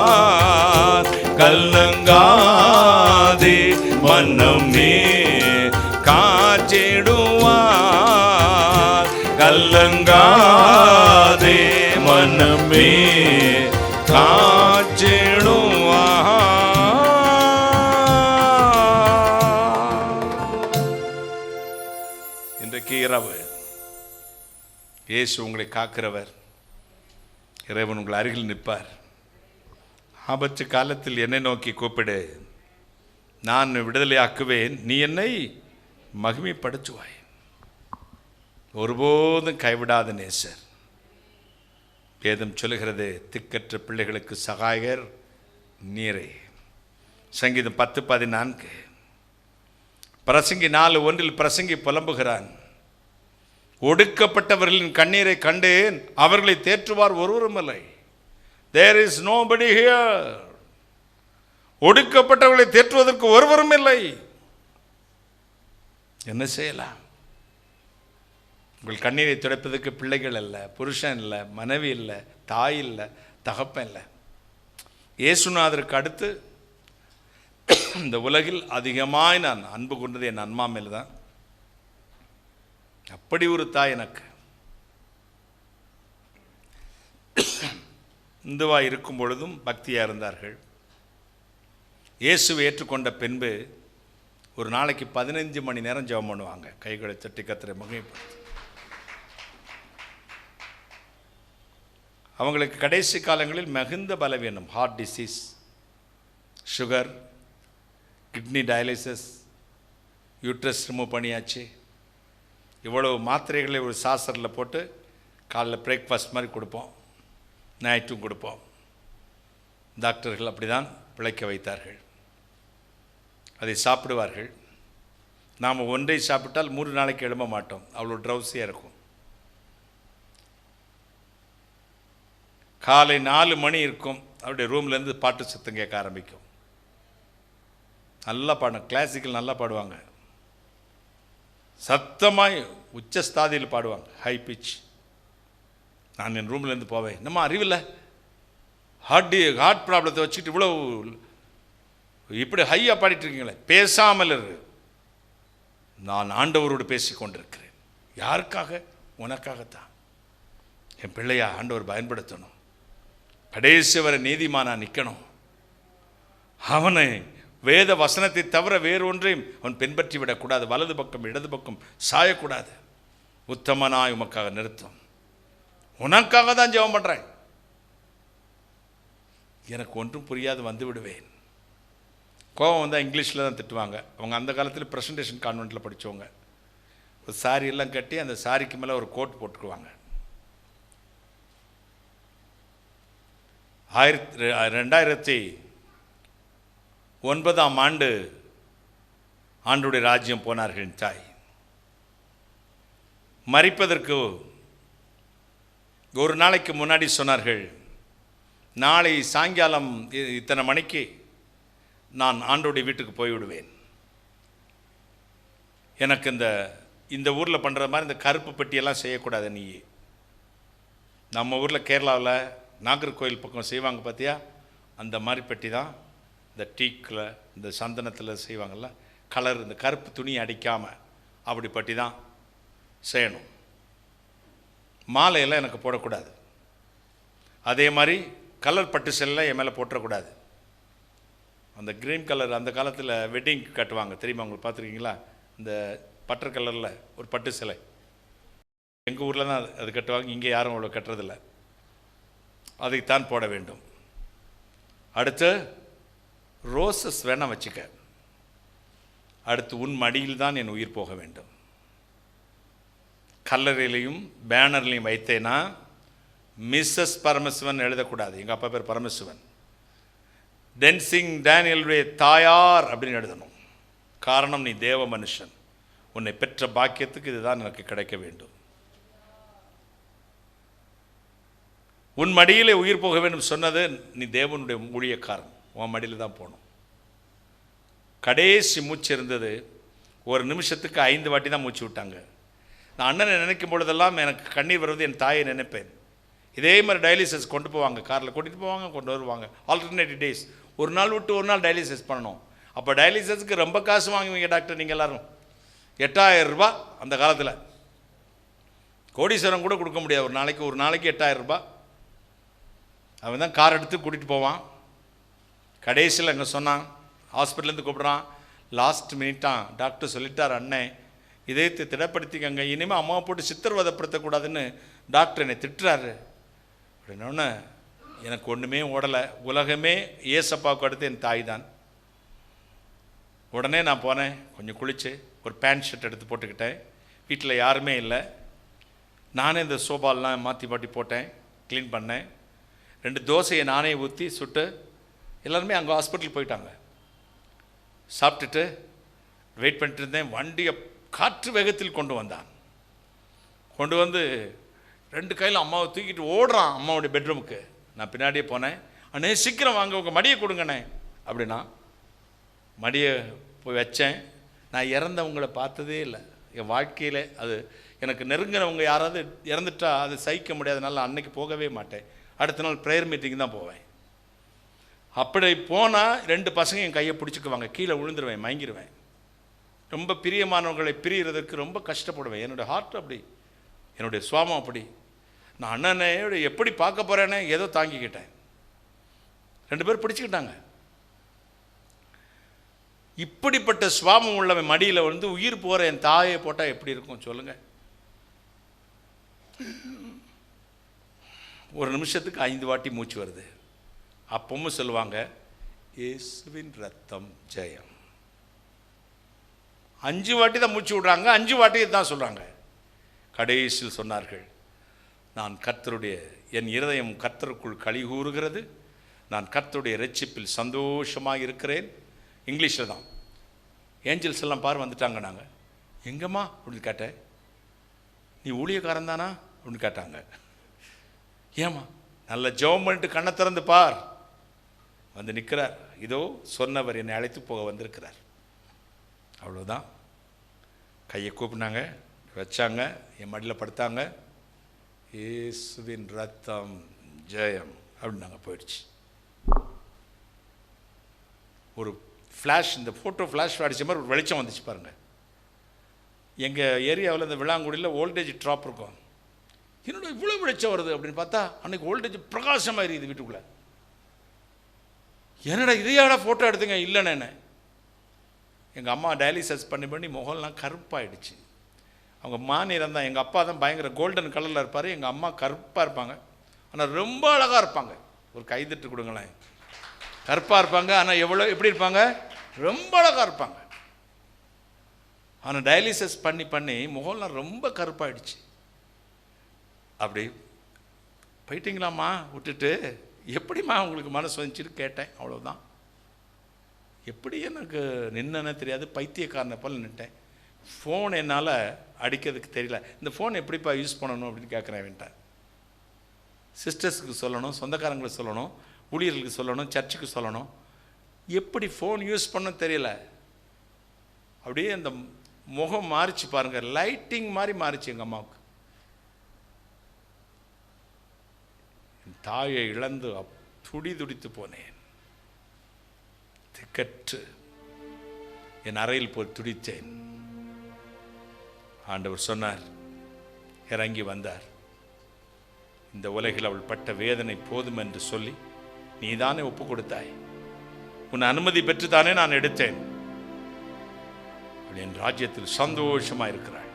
கலங்காதே மன்னமே காத்திடுவார். கலங்காதே மன்னமே இன்றைக்கு இரவு இயேசு உங்களை காக்கிறவர். இறைவன் உங்கள் அருகில் நிற்பார். ஆபத்து காலத்தில் என்னை நோக்கி கூப்பிடு, நான் விடுதலையாக்குவேன், நீ என்னை மகிமைப்படுத்துவாய். ஒருபோதும் கைவிடாத நேசர். வேதம் சொல்லுகிறது, திக்கற்ற பிள்ளைகளுக்கு சகாயகர் நீரே. சங்கீதம் 10:14. பிரசங்கி 4:1 பிரசங்கி புலம்புகிறான். ஒடுக்கப்பட்டவர்களின் கண்ணீரை கண்டேன், அவர்களை தேற்றுவார் ஒருவரும் இல்லை. There is nobody here. ஒடுக்கப்பட்டவர்களை தேற்றுவதற்கு ஒருவரும் இல்லை. என்ன செய்யலாம்? உங்கள் கண்ணீரை துடைப்பதற்கு பிள்ளைகள் இல்லை, புருஷன் இல்லை, மனைவி இல்லை, தாய் இல்லை, தகப்பன் இல்லை. இயேசுநாதருக்கு அடுத்து இந்த உலகில் அதிகமாய் நான் அன்பு கொண்டது என் அம்மா மேல் தான். அப்படி ஒரு தாய் எனக்கு. இந்துவாக இருக்கும் பொழுதும் பக்தியாக இருந்தார்கள். இயேசுவை ஏற்றுக்கொண்ட பின்பு ஒரு நாளைக்கு 15 மணி நேரம் ஜெபம் பண்ணுவாங்க, கைகளை தட்டி கர்த்தரை மகிமைப்படுத்தி. அவங்களுக்கு கடைசி காலங்களில் மிகுந்த பலவீனம், heart disease, sugar, kidney dialysis, uterus remove பண்ணியாச்சு. இவ்வளவு மாத்திரைகளை ஒரு சாசரில் போட்டு காலைல பிரேக்ஃபாஸ்ட் மாதிரி கொடுப்போம், நைட்டும் கொடுப்போம். டாக்டர்கள் அப்படி தான் பிழைக்க வைத்தார்கள். அதை சாப்பிடுவார்கள். நாம் ஒன்றை சாப்பிட்டால் 3 நாளைக்கு எழும்ப மாட்டோம், அவ்வளோ ட்ரௌசியாக இருக்கும். காலை 4 மணி இருக்கும், அவருடைய ரூம்லேருந்து பாட்டு சத்தம் கேட்க ஆரம்பிக்கும். நல்லா பாடும், கிளாசிக்கல் நல்லா பாடுவாங்க, சத்தமாய் உச்சஸ்தாதியில் பாடுவாங்க, ஹை பிச். நான் என் ரூம்லேருந்து போவேன், நம்ம அறிவில்லை, ஹார்ட் ப்ராப்ளத்தை வச்சுட்டு இவ்வளோ இப்படி ஹையாக பாடிட்டு இருக்கீங்களே, பேசாமல் இரு. நான் ஆண்டவரோடு பேசி கொண்டிருக்கிறேன். யாருக்காக? உனக்காகத்தான். என் பிள்ளையா ஆண்டவர் பயன்படுத்தணும், கடைசி வரை நீதிமானா நிற்கணும். அவனை வேத வசனத்தை தவிர வேறு ஒன்றையும் அவன் பின்பற்றி விடக்கூடாது. வலது பக்கம் இடது பக்கம் சாயக்கூடாது. உத்தமனாய் உமக்காக நிறுத்தும். உனக்காக தான் ஜெபம் பண்ணுறேன். எனக்கு ஒன்றும் புரியாது, வந்து விடுவேன். கோபம் வந்தால் இங்கிலீஷில் தான் திட்டுவாங்க. அவங்க அந்த காலத்தில் ப்ரெசன்டேஷன் கான்வெண்ட்டில் படித்தவங்க. ஒரு சாரி எல்லாம் கட்டி அந்த சாரிக்கு மேலே ஒரு கோட் போட்டுக்குவாங்க. 2009ஆம் ஆண்டு ஆண்டுடைய ராஜ்யம் போனார்கள். என் தாய் மரிப்பதற்கு ஒரு நாளைக்கு முன்னாடி சொன்னார்கள், நாளை சாயங்காலம் இத்தனை மணிக்கு நான் ஆண்டோடைய வீட்டுக்கு போய்விடுவேன். எனக்கு இந்த ஊரில் பண்ணுற மாதிரி இந்த கருப்பு பெட்டியெல்லாம் செய்யக்கூடாது. நீ நம்ம ஊரில் கேரளாவில் நாகர்கோயில் பக்கம் செய்வாங்க பார்த்தியா, அந்த மாதிரி பெட்டி தான் இந்த டீக்கில் இந்த சந்தனத்தில் செய்வாங்கள்ல, கலர் இந்த கருப்பு துணி அடிக்காமல் அப்படி பெட்டி தான் செய்யணும். மாலையெல்லாம் எனக்கு போடக்கூடாது. அதே மாதிரி கலர் பட்டு செல்லாம் என் மேலே போட்டுறக்கூடாது. அந்த க்ரீன் கலர் அந்த காலத்தில் வெட்டிங் கட்டுவாங்க தெரியுமா உங்களுக்கு, பார்த்துருக்கீங்களா? இந்த பட்டர் கலரில் ஒரு பட்டு சிலை எங்கள் ஊரில் தான் அது கட்டுவாங்க, இங்கே யாரும் அவ்வளோ கட்டுறதில்லை. அதைத்தான் போட வேண்டும். அடுத்து ரோசஸ் வேணால் வச்சுக்க. அடுத்து உன் மடியில் தான் என் உயிர் போக வேண்டும். கல்லறையிலையும் பேனர்லையும் வைத்தேன்னா மிஸ்ஸஸ் பரமசிவன் எழுதக்கூடாது. எங்கள் அப்பா பேர் பரமசிவன். டென்சிங் டேனியலுடைய தாயார் அப்படின்னு எழுதணும். காரணம், நீ தேவ மனுஷன், உன்னை பெற்ற பாக்கியத்துக்கு இதுதான் எனக்கு கிடைக்க வேண்டும். உன் மடியிலே உயிர் போக வேண்டும் சொன்னது, நீ தேவனுடைய ஊழியக்காரன், உன் மடியில் தான் போகணும். கடைசி மூச்சு இருந்தது. ஒரு நிமிஷத்துக்கு 5 வாட்டி தான் மூச்சு விட்டாங்க. நான் அண்ணனை நினைக்கும் பொழுதெல்லாம் எனக்கு கண்ணீர் வருவது என் தாயை நினைப்பேன். இதே மாதிரி டயாலிசிஸ் கொண்டு போவாங்க, காரில் கூட்டிகிட்டு போவாங்க, கொண்டு வருவாங்க. ஆல்டர்னேட்டிவ் டேஸ், ஒரு நாள் விட்டு ஒரு நாள் டயாலிசிஸ் பண்ணணும். அப்போ டயாலிசிஸ்க்கு ரொம்ப காசு வாங்குவீங்க டாக்டர் நீங்கள் எல்லோரும். 8000 ரூபா அந்த காலத்தில். கோடீஸ்வரம் கூட கொடுக்க முடியாது. ஒரு நாளைக்கு 8000 ரூபா. அவன் தான் கார் எடுத்து கூட்டிகிட்டு போவான். கடைசியில் அங்கே சொன்னான், ஹாஸ்பிட்டலேருந்து கூப்பிட்றான், லாஸ்ட் மினிட்டான் டாக்டர் சொல்லிட்டார், அண்ணே இதயத்தை திடப்படுத்திக்கங்க, இனிமேல் அம்மாவை போட்டு சித்திரவதைப்படுத்தக்கூடாதுன்னு டாக்டர் என்னை திட்டுறாரு அப்படின்னோடனே எனக்கு ஒன்றுமே ஓடலை. உலகமே ஏசப்பாவுக்கு அடுத்து என் தாய் தான். உடனே நான் போனேன், கொஞ்சம் குளித்து ஒரு பேண்ட் ஷர்ட் எடுத்து போட்டுக்கிட்டேன். வீட்டில் யாருமே இல்லை. நானே இந்த சோபாலெலாம் மாற்றி மாட்டி போட்டேன், க்ளீன் பண்ணேன். 2 தோசையை நானே ஊற்றி சுட்டு எல்லாருமே அங்கே ஹாஸ்பிட்டல் போயிட்டாங்க. சாப்பிட்டுட்டு வெயிட் பண்ணிட்டு இருந்தேன். வண்டியை காற்று வேகத்தில் கொண்டு வந்தான். கொண்டு வந்து 2 கையில் அம்மாவை தூக்கிட்டு ஓடுறான் அம்மாவுடைய பெட்ரூமுக்கு. நான் பின்னாடியே போனேன். அண்ணே சீக்கிரம் வாங்க, உங்கள் மடியை கொடுங்கண்ணே அப்படின்னா மடியை போய் வச்சேன். நான் இறந்தவங்களை பார்த்ததே இல்லை என் வாழ்க்கையில். அது எனக்கு நெருங்கினவங்க யாராவது இறந்துட்டா அதை சகிக்க முடியாதனால அன்னைக்கு போகவே மாட்டேன். அடுத்த நாள் ப்ரேயர் மீட்டிங் தான் போவேன். அப்படி போனால் 2 பசங்க என் கையை பிடிச்சிக்குவாங்க, கீழே விழுந்துருவேன், மயங்கிடுவேன். ரொம்ப பிரியமானவர்களை பிரியறதுக்கு ரொம்ப கஷ்டப்படுவேன். என்னுடைய ஹார்ட் அப்படி, என்னுடைய சுவாமம் அப்படி. நான் அண்ணனையோட எப்படி பார்க்க போகிறேன்னு ஏதோ தாங்கிக்கிட்டேன். 2 பேர் பிடிச்சிக்கிட்டாங்க. இப்படிப்பட்ட சுவாமம் உள்ளவன் மடியில் வந்து உயிர் போகிற என் தாயை போட்டால் எப்படி இருக்கும் சொல்லுங்கள்? ஒரு நிமிஷத்துக்கு 5 வாட்டி மூச்சு வருது. அப்பவும் சொல்லுவாங்க, இயேசுவின் ரத்தம் ஜெயம். 5 வாட்டி தான் மூச்சு விடுறாங்க, 5 வாட்டி தான் சொல்கிறாங்க. கடைசியில் சொன்னார்கள், நான் கர்த்தருடைய, என் இருதயம் கர்த்தருக்குள் களி கூறுகிறது, நான் கர்த்தருடைய இரட்சிப்பில் சந்தோஷமாக இருக்கிறேன். இங்கிலீஷில் தான். ஏஞ்சல்ஸ் எல்லாம் பார் வந்துட்டாங்க. நாங்கள் எங்கம்மா அப்படின்னு கேட்டேன். நீ ஊழியக்காரன் தானா அப்படின்னு கேட்டாங்க. ஏம்மா? நல்ல ஜெபம் பண்ணிட்டு கண்ணை திறந்து பார். வந்து நிற்கிறார். இதோ சொன்னவர் என்னை அழைத்து போக வந்திருக்கிறார். அவ்வளோதான். கையை கூப்பினாங்க, வச்சாங்க, என் மடியில் படுத்தாங்க. இயேசுவின் ரத்தம் ஜெயம் அப்படின்னு நாங்கள் போயிடுச்சு. ஒரு ஃப்ளாஷ், இந்த ஃபோட்டோ ஃப்ளாஷ் அடித்த மாதிரி ஒரு வெளிச்சம் வந்துச்சு பாருங்கள். எங்கள் ஏரியாவில் இந்த விளாங்குடியில் வோல்டேஜ் ட்ராப் இருக்கும். என்னோட இவ்வளோ வெளிச்சம் வருது அப்படின்னு பார்த்தா அன்றைக்கி வோல்டேஜ் பிரகாசமாக இருக்குது வீட்டுக்குள்ளே. என்னடா இதையாடா ஃபோட்டோ எடுத்துங்க? இல்லைண்ணே, எங்கள் அம்மா டயாலிசிஸ் பண்ணி முகம்லாம் கருப்பாயிடுச்சு. அவங்க மாநிலம் தான். எங்கள் அப்பா தான் பயங்கர கோல்டன் கலரில் இருப்பார், எங்கள் அம்மா கருப்பாக இருப்பாங்க, ஆனால் ரொம்ப அழகாக இருப்பாங்க. ஒரு கைதட்டு கொடுங்களேன். கருப்பாக இருப்பாங்க, ஆனால் எப்படி இருப்பாங்க? ரொம்ப அழகாக இருப்பாங்க. ஆனால் டயாலிசிஸ் பண்ணி முகம்லாம் ரொம்ப கருப்பாயிடுச்சு. அப்படி போயிட்டீங்களாம்மா விட்டுட்டு? எப்படிம்மா உங்களுக்கு மனசு வந்துச்சுன்னு கேட்டேன். அவ்வளோதான். எப்படி எனக்கு நின்னே தெரியாது, பைத்தியக்காரனை போல் நின்ட்டேன். ஃபோன் என்னால் அடிக்கிறதுக்கு தெரியல. இந்த ஃபோன் எப்படிப்பா யூஸ் பண்ணணும் அப்படின்னு கேட்குறேன். வேண்டாம், சிஸ்டர்ஸுக்கு சொல்லணும், சொந்தக்காரங்களுக்கு சொல்லணும், ஊழியர்களுக்கு சொல்லணும், சர்ச்சுக்கு சொல்லணும். எப்படி ஃபோன் யூஸ் பண்ணணும் தெரியல. அப்படியே அந்த முகம் மாறிச்சு பாருங்கள், லைட்டிங் மாதிரி மாறிச்சு எங்கள் அம்மாவுக்கு. என் தாயை இழந்து துடித்து போனேன். திக்கற்று என் அறையில் போய் துடித்தேன். ஆண்டவர் சொன்னார், இறங்கி வந்தார். இந்த உலகில் அவள் பட்ட வேதனை போதும் என்று சொல்லி நீதானே ஒப்பு கொடுத்தாய், உன் அனுமதி பெற்றுத்தானே நான் எடுத்தேன். அவள் என் ராஜ்யத்தில் சந்தோஷமா இருக்கிறாள்,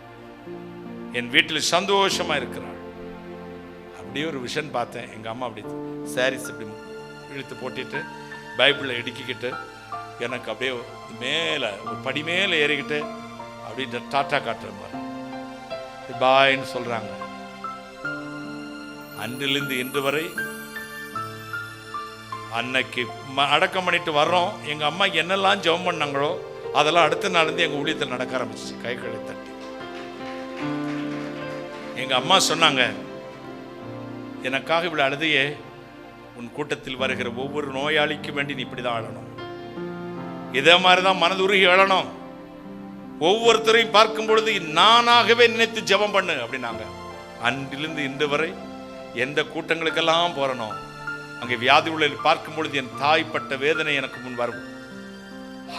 என் வீட்டில் சந்தோஷமா இருக்கிறாள். அப்படியே ஒரு விஷன் பார்த்தேன். எங்கள் அம்மா அப்படி சாரீஸ் இப்படி இழுத்து போட்டிட்டு பைபிளை இடுக்கிக்கிட்டு எனக்கு அப்படியே மேலே ஒரு படி மேலே ஏறிக்கிட்டு அப்படின்ற டாட்டா காட்டுற மாதிரி பாய்ன்னு சொல்கிறாங்க. அன்றிலிருந்து இன்று வரை அன்னைக்கு அடக்கம் பண்ணிட்டு வர்றோம். எங்கள் அம்மா என்னெல்லாம் ஜெபம் பண்ணாங்களோ அதெல்லாம் அடுத்த நாள்லேருந்து எங்கள் ஊழியத்தில் நடக்க ஆரம்பிச்சிச்சு. கைகளை தட்டி எங்கள் அம்மா சொன்னாங்க, எனக்காக இவ்வளோ அழுதையே, உன் கூட்டத்தில் வருகிற ஒவ்வொரு நோயாளிக்கும் வேண்டி நீ இப்படி தான் அழணும், இதே மாதிரி தான் மனதுருகி அழணும், ஒவ்வொருத்தரையும் பார்க்கும் பொழுது நானாகவே நினைத்து ஜெபம் பண்ணு அப்படின்னாங்க. அன்றிலிருந்து இன்று வரை எந்த கூட்டங்களுக்கெல்லாம் போறனோ அங்கே வியாதி உள்ள பார்க்கும் பொழுது என் தாய்ப்பட்ட வேதனை எனக்கு முன் வரும்.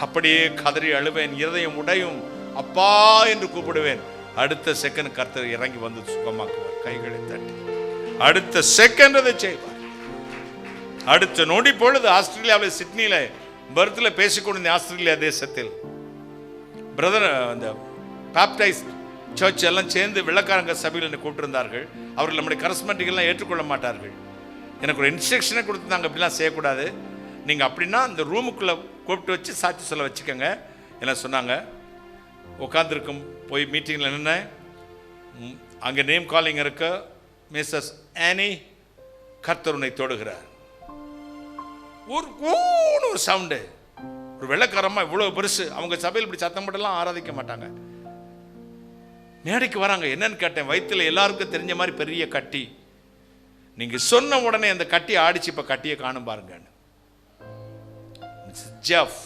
அப்படியே கதறி அழுவேன், இருதயம் உடையும், அப்பா என்று கூப்பிடுவேன். அடுத்த செகண்ட் கர்த்தர் இறங்கி வந்து சுகமாக்குவார். கைகளை தட்டி அடுத்த செகண்ட் அதை செய்வார். அடுத்த நொடி பொழுது ஆஸ்திரேலியாவில் சிட்னியில பர்த்தில் பேசிக்கொண்டிருந்த ஆஸ்திரேலியா தேசத்தில் பிரதர் அந்த பாப்டைஸ் சர்ச் எல்லாம் சேர்ந்து வெள்ளக்காரங்க சபையில் என்னை கூப்பிட்டிருந்தார்கள். அவர்கள் நம்முடைய கரஸ்மெண்டிக்கெல்லாம் ஏற்றுக்கொள்ள மாட்டார்கள். எனக்கு ஒரு இன்ஸ்ட்ரக்ஷனை கொடுத்துருந்தாங்க, அப்படிலாம் செய்யக்கூடாது, நீங்கள் அப்படின்னா இந்த ரூமுக்குள்ளே கூப்பிட்டு வச்சு சாட்சி சொல்ல வச்சுக்கோங்க என்ன சொன்னாங்க. உட்காந்துருக்கும் போய் மீட்டிங்கில் நின்று அங்கே நேம் காலிங் இருக்க, மிஸ்ஸஸ் ஆனி கர்த்தர் உன்னை தொடுகிறார். ஒரு சவுண்டு, ஒரு வெள்ளக்காரமாக இவ்வளோ பெருசு, அவங்க சபையில் இப்படி சத்தம் போட்டெல்லாம் ஆராதிக்க மாட்டாங்க. மேடைக்கு வராங்க. என்னன்னு கேட்டேன். வயிற்றுல எல்லாருக்கும் தெரிஞ்ச மாதிரி பெரிய கட்டி. நீங்கள் சொன்ன உடனே அந்த கட்டி ஆடிச்சு, இப்போ கட்டியை காணும் பாருங்க. ஜெஃப்,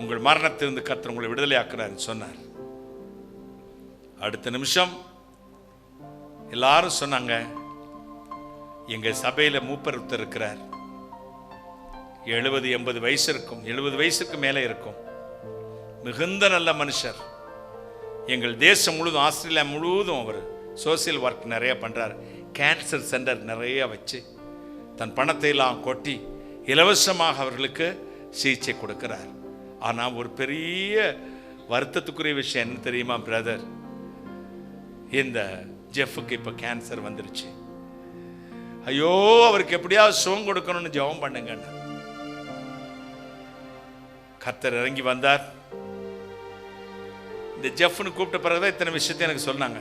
உங்கள் மரணத்திலிருந்து கர்த்தர் உங்களை விடுதலை ஆக்குறாரு சொன்னார். அடுத்த நிமிஷம் எல்லாரும் சொன்னாங்க, எங்க சபையில மூப்பர் ஒருத்தர் இருக்கிறார், 70-80 வயசு இருக்கும், 70 வயசுக்கு மேலே இருக்கும், மிகுந்த நல்ல மனுஷர். எங்கள் தேசம் முழுவதும், ஆஸ்திரேலியா முழுவதும் அவர் சோசியல் ஒர்க் நிறைய பண்றார். கேன்சர் சென்டர் நிறைய வச்சு தன் பணத்தை எல்லாம் கொட்டி இலவசமாக அவர்களுக்கு சிகிச்சை கொடுக்கிறார். ஆனால் ஒரு பெரிய வருத்தத்துக்குரிய விஷயம் என்ன தெரியுமா பிரதர்? இந்த ஜெஃபுக்கு இப்போ கேன்சர் வந்துருச்சு. ஐயோ, அவருக்கு எப்படியாவது சுகம் கொடுக்கணும்னு ஜெபம் பண்ணுங்க. கர்த்தர் இறங்கி வந்தார். இந்த ஜெஃப்னு கூப்பிட்ட பிறகுதான் இத்தனை விஷயத்தை எனக்கு சொன்னாங்க.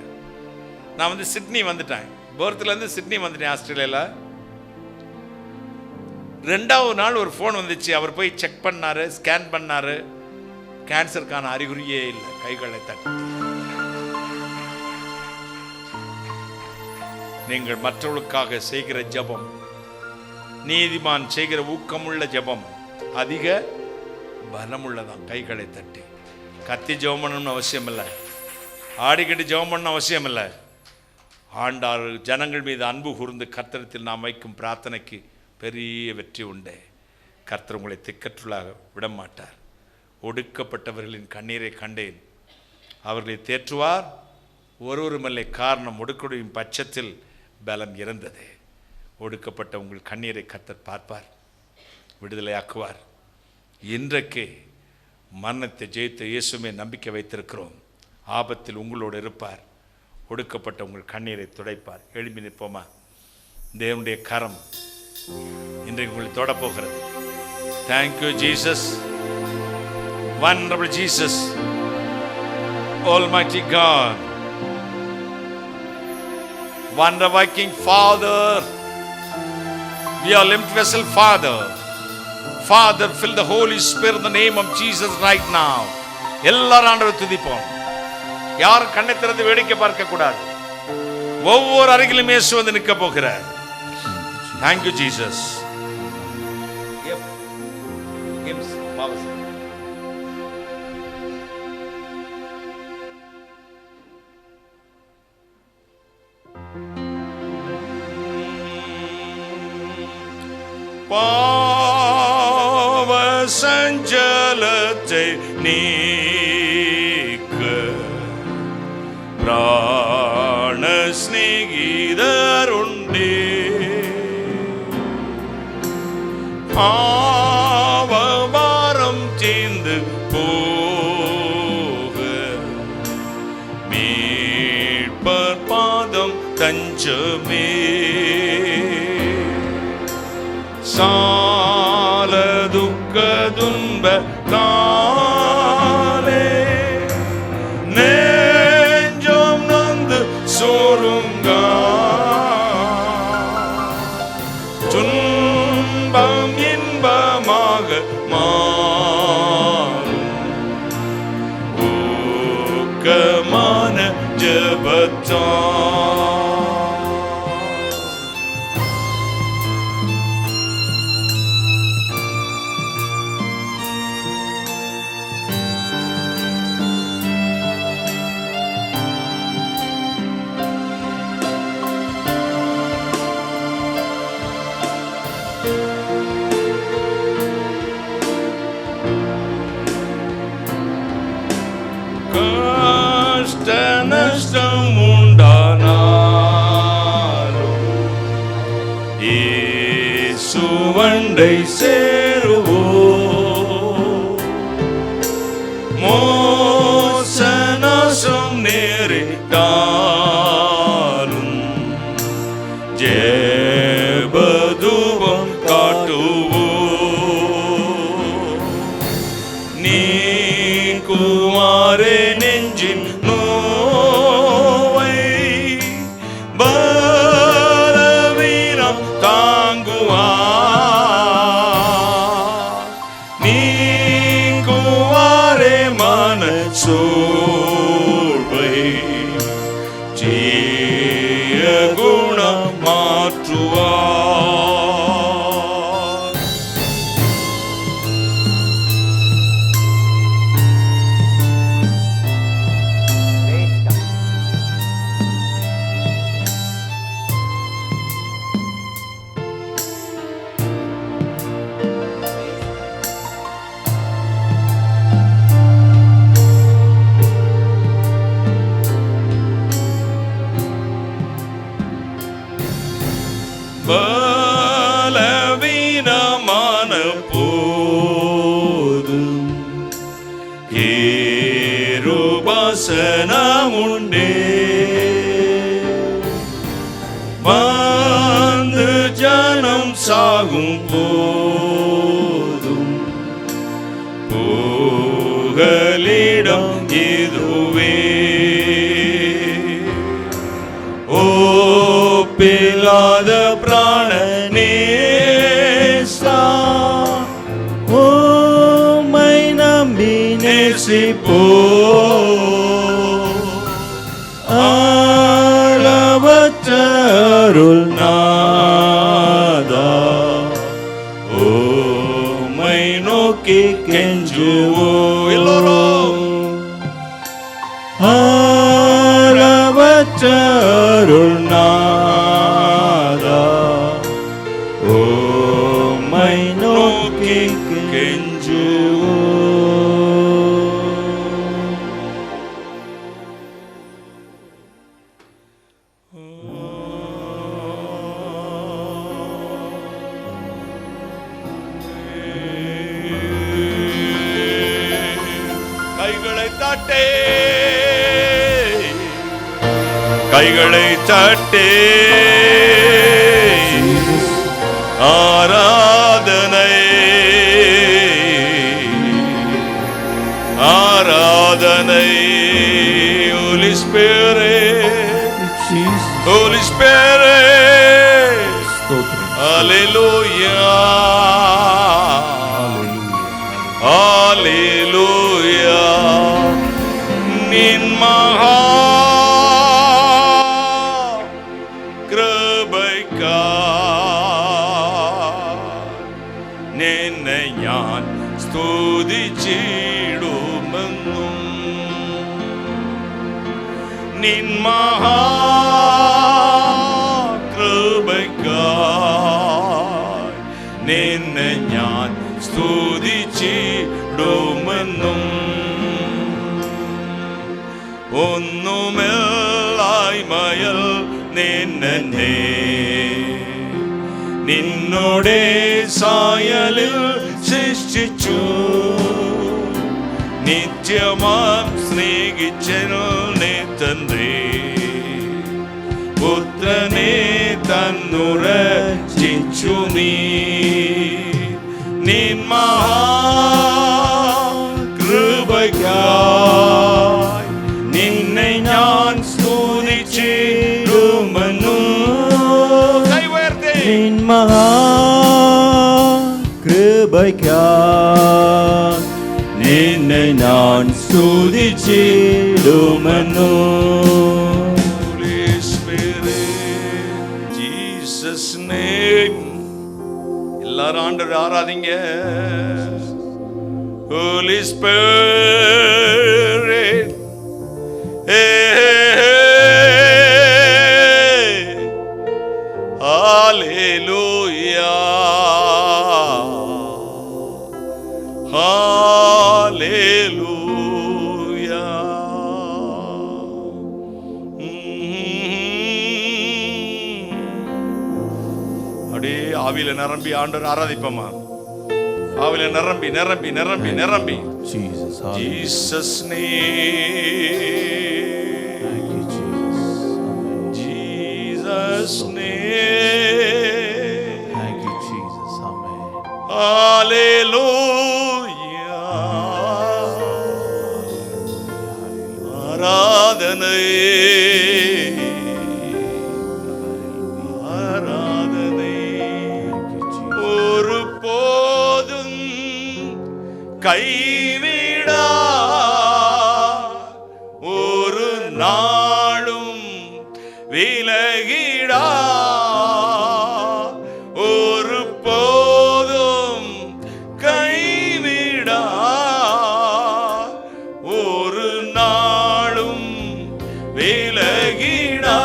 நான் சிட்னி வந்துட்டேன், போர்த்துலேருந்து சிட்னி வந்துட்டேன் ஆஸ்திரேலியாவில். 2வது நாள் ஒரு ஃபோன் வந்துச்சு. அவர் போய் செக் பண்ணாரு, ஸ்கேன் பண்ணாரு, கேன்சருக்கான அறிகுறியே இல்லை. கைகளை தட்டி, நீங்கள் மற்றவர்களுக்காக செய்கிற ஜெபம், நீதிமான் செய்கிற ஊக்கமுள்ள ஜெபம் அதிக பலமுள்ளதான். கைகளை தட்டி கத்தி ஜெபம் பண்ணணும்னு அவசியம் இல்லை, ஆடிக்கட்டி ஜெபம் பண்ணணும் அவசியம் இல்லை. ஆண்டாள் ஜனங்கள் மீது அன்பு கூர்ந்து கர்த்தரத்தில் நாம் வைக்கும் பிரார்த்தனைக்கு பெரிய வெற்றி உண்டே. கர்த்தர் உங்களை திக்கற்றுள்ளாக விடமாட்டார். ஒடுக்கப்பட்டவர்களின் கண்ணீரை கண்டேன், அவர்களை தேற்றுவார், ஒருவருமில்லை. காரணம், ஒடுக்கொடையும் பட்சத்தில் பலம் இருந்தது. ஒடுக்கப்பட்ட உங்கள் கண்ணீரை கர்த்தர் பார்ப்பார், விடுதலையாக்குவார். இன்றைக்கு மரணத்தை ஜெயித்த இயேசுமே நம்பிக்கை வைத்திருக்கிறோம். ஆபத்தில் உங்களோடு இருப்பார், ஒடுக்கப்பட்ட உங்கள் கண்ணீரை துடைப்பார். எழுப்பி நிற்போமா? தேவனுடைய கரம் இன்றைக்கு உங்களை தொடப்போகிறது. Thank you Jesus, wonderful Jesus, Almighty God, wonder-working Father, we are limp vessel Father. Father, fill the Holy Spirit in the name of Jesus right now. எல்லாரும் ஆண்டவரை துதிப்போம். யாரும் கண்ணை திறந்து வேடிக்கை பார்க்க கூடாது. ஒவ்வொரு அருகிலும் இயேசு வந்து நிற்க போகிறார். Thank you Jesus. பாவ சஞ்சலத்தை நீக்க பிராண ஸ்நேகிதருண்டே. பாவபாரம் தீர்ந்து போக மீட்பர் பாதம் தஞ்சமே. சால துக்க துன்ப காலே நெஞ்சம் நொந்து சோருங்க. துன்பம் இன்பமாக மாறும் ஊக்கமான ஜெபத்தான். நஷ்டம் உண்டானாலும் இயேசுவண்டை சேருவோம். மோசநாசம் நேரிட்டாலும் ஜெபதூபம் காட்டுவோம். நீக்குமாரே நெஞ்சின் சோர்வை ஜெய குணம் மாற்றுவார். பலவீனமான போதும் கிருபாசனம் உண்டே. வந்து ஜனம் சாகும் போதும் புகலிடம் இதுவே. ஒப்பில்லாத பிராணநேசா, உம்மை நம்பி நேசிப்போ. அளவற்ற அருள் நாதா, உம்மை நோக்கி கெஞ்சுவோ. எல்லோரும் அளவற்ற அருள் நாதா, உம்மை நோக்கி கெஞ்சுவோ. கைகளை தட்டே, கைகளை தட்டே, ஆராதனை ஆராதனை. Holy Spirit, Holy Spirit, Hallelujah, Hallelujah. நின் மகா கிருபைக்காய் நின்னை ஞான் സ്തുതിച്ചിടുമെന്നും. നിൻ മഹാകൃപയ്ക്കായി നിന്നെ ഞാൻ സ്തുതിച്ചിടുമെന്നും. ഒന്നുമില്ലായ്മയിൽ നിന്നെ നിന്നോടെ സായലിൽ സൃഷ്ടിച്ചു. നിത്യമാം സ്നേഹിച്ചെന്നെ തന്ത്രേ, പുത്രനെ തന്നുരക്ഷിച്ചു നീ. നിൻ മഹാകൃപയ്ക്കായി നിന്നെ ഞാൻ സ്തുതിച്ചിടുമെന്നു. നിൻ മഹാകൃപയ്ക്കായി നിന്നെ ഞാൻ സ്തുതിച്ചിടുമെന്നു. Holy Spirit, Jesus name. எல்லாரும் ஆண்டவரை ஆராதிங்க. Holy Spirit, Hallelujah, Hallelujah. அப்படியே ஆவியில நிரம்பி ஆண்டவர் ஆராதிப்போமா? ஆவியில நிரம்பி நிரம்பி நிரம்பி நிரம்பி. Jesus, Jesus name, Jesus name, thank you Jesus, amen. Hallelujah, ஆராதனை ஆராதனை. ஒரு போதும் கைவிடா, ஒரு நாளும் விலகிடா, ஒரு போதும் கைவிடா, ஒரு நாளும் விலகிடா.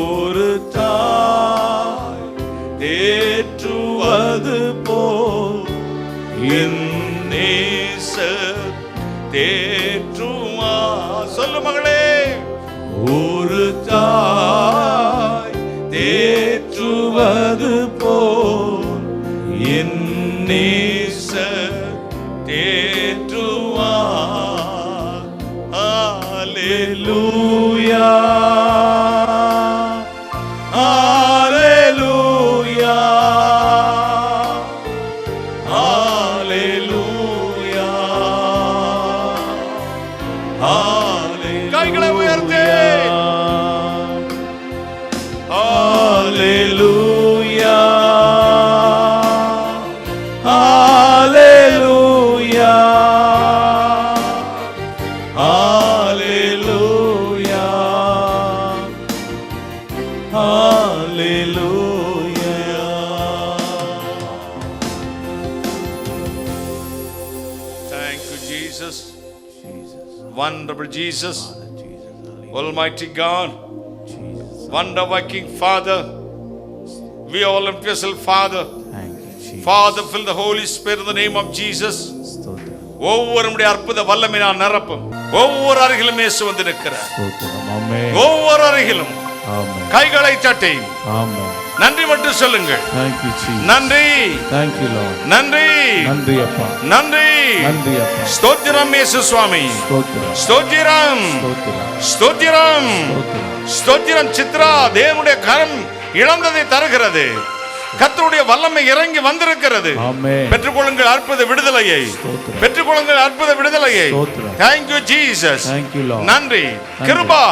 ஒரு தாய் தேற்றுவது போல் என் நேசர் தேற்றுமா. சொல்லு மகளே, ஒரு தாய் Hallelujah. Hallelujah. Hallelujah. கைகளை உயர்த்து. Hallelujah. Hallelujah. Hallelujah. Hallelujah. Thank you, Jesus. Jesus. Wonderful Jesus. Jesus. Almighty God. Jesus. Wonder-working Father. We all epistle Father. Thank you, Jesus. Father, fill the Holy Spirit in the name of Jesus. ஸ்தோத்திரம். ஒவ்வொருடைய அற்புத வல்லமை நான் நிரப்பும். ஒவ்வொரு அருகிலும் இயேசு வந்து நிற்கிறார். ஸ்தோத்திரம். ஆமென். ஒவ்வொரு அருகிலும் ஆமென். கைகளை தட்டி ஆமென். நன்றி மட்டும் சொல்லுங்கள். Thank you, Jesus. நன்றி, Thank you, Lord. நன்றி, நன்றி அப்பா. நன்றி. நன்றி அப்பா. ஸ்தோத்திரம் இயேசு சுவாமி. ஸ்தோத்திரம். ஸ்தோத்திரம், ஸ்தோத்திரம். ஸ்தோத்திரம், ஸ்தோத்திரம். ஸ்தோத்திரம். சித்ரா, தேவனுடைய கரம் இழந்ததை தருகிறது. கர்த்தருடைய வல்லமை இறங்கி வந்திருக்கிறது. ஆமென். பெற்றுக்கொள்ளுங்கள் அற்புத விடுதலையை. ஸ்தோத்திரம். பெற்றுக்கொள்ளுங்கள் அற்புத விடுதலையை. ஸ்தோத்திரம். Thank you Jesus. Thank you, Lord. நன்றி. கிருபா,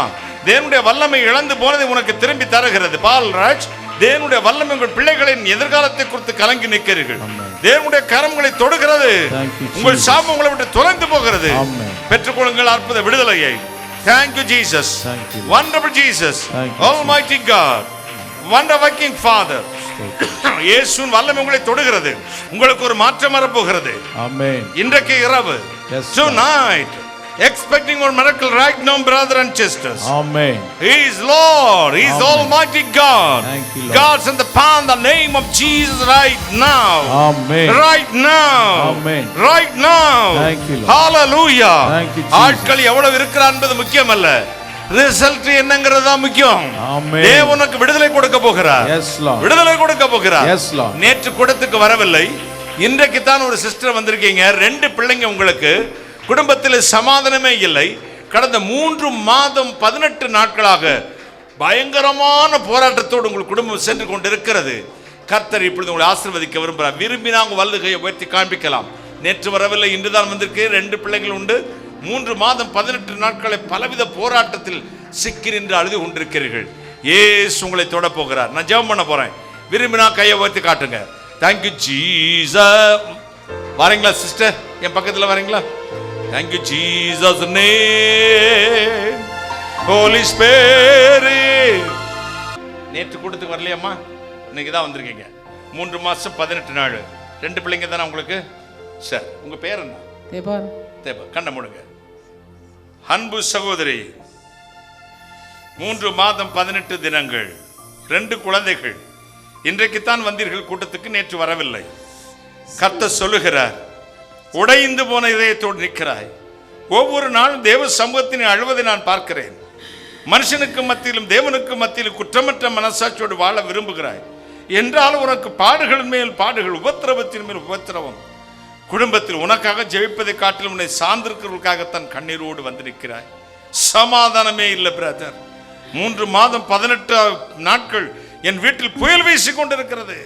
தேவனுடைய வல்லமை இழந்து போனதை உனக்கு திரும்பி தருகிறது. பால்ராஜ், தேவனுடைய வல்லமை உங்கள் பிள்ளைகளின் எதிர்காலத்தை குறித்து கலங்கி நிற்கிறீர்கள். தேவனுடைய கரங்களை தொடுகிறது. Thank you, உங்கள் Jesus. சாபம் உங்களை விட்டு தொலைந்து போகிறது. Amen. பெற்றுக்கொள்ளுங்கள் அற்புத விடுதலையை. Thank you Jesus. Thank you. Wonderful Jesus. Thank you, Almighty God. Wonder-working Father. இயேசுவின் வல்லமை உங்களை தொடுகிறது. உங்களுக்கு ஒரு மாற்றம் வரப்போகிறது. ஆமென். இன்றைக்கு இரவு, Yes, tonight, expecting one miracle right now, brother and sisters. Amen. He is Lord. He is Amen. Almighty God. Thank you, Lord. God sent upon the name of Jesus right now. Amen. Right now. Amen. Right now. Thank you, Lord. Hallelujah. Thank you, Jesus. ஆட்கள் எவ்வளவு இருக்கிறார் என்பது முக்கியம் அல்ல. Result என்னங்கிறது தான் முக்கியம். Amen. தேவனுக்கு விடுதலை கொடுக்க போகிறார். Yes, Lord. விடுதலை கொடுக்க போகிறார். Yes, Lord. நேற்று கூட்டத்துக்கு வரவில்லை. இன்றைக்கு தான் ஒரு சிஸ்டர் வந்திருக்கீங்க. 2 பிள்ளைங்க உங்களுக்கு. குடும்பத்தில் சமாதானமே இல்லை. கடந்த 3 மாதம் 18 நாட்களாக பயங்கரமான போராட்டத்தோடு உங்கள் குடும்பம் சென்று கொண்டிருக்கிறது. கர்த்தர் இப்பொழுது உங்களை ஆசீர்வதிக்க விரும்புகிறார். விரும்பினா உங்கள் வலது கையை உயர்த்தி காண்பிக்கலாம். நேற்று வரவில்லை, இன்றுதான் வந்திருக்கு. 2 பிள்ளைகள் உண்டு. 3 மாதம் 18 நாட்களை பலவித போராட்டத்தில் சிக்கி நின்று அழுது கொண்டிருக்கிறீர்கள். இயேசு உங்களை தொட போகிறார். நான் ஜெபம் பண்ண போறேன். விரும்பினா கையை உயர்த்தி காட்டுங்க. Thank you Jesus. வரீங்களா சிஸ்டர்? என் பக்கத்தில் வரீங்களா? Thank you Jesus name holy spirit. நேற்று கூட்டத்துக்கு வரலையம்மா, இன்னைக்கு தான் வந்திருக்கீங்க. 3 மாசம் 18 நாள். 2 பிள்ளைங்க தானே உங்களுக்கு? சார், உங்க பேர் என்ன? தேபா. தேபா. கண்ண மூடுங்க. அன்பு சகோதரி, 3 மாதம் 18 தினங்கள், 2 குழந்தைகள். இன்றைக்குத்தான் வந்தீர்கள் கூட்டத்துக்கு, நேற்று வரவில்லை. கர்த்தர் சொல்லுகிறார், உடைந்து போன இதயத்தோடு நிற்கிறாய். ஒவ்வொரு நாளும் தேவ சமூகத்தினை அழுவதை நான் பார்க்கிறேன். மனுஷனுக்கு மத்தியிலும் தேவனுக்கு மத்தியிலும் குற்றமற்ற மனசாட்சியோடு வாழ விரும்புகிறாய். என்றாலும் உனக்கு பாடுகளின் மேல் பாடுகள், உபத்திரவத்தின் மேல் உபத்திரவம். குடும்பத்தில் உனக்காக ஜெபிப்பதை காட்டிலும் உன்னை சார்ந்திருக்கிறவர்களுக்காகத்தான் கண்ணீரோடு வந்து நிற்கிறாய். சமாதானமே இல்லை பிரதர். 3 மாதம் 18 நாட்கள் என் வீட்டில் புயல் வீசிக் கொண்டிருக்கிறது.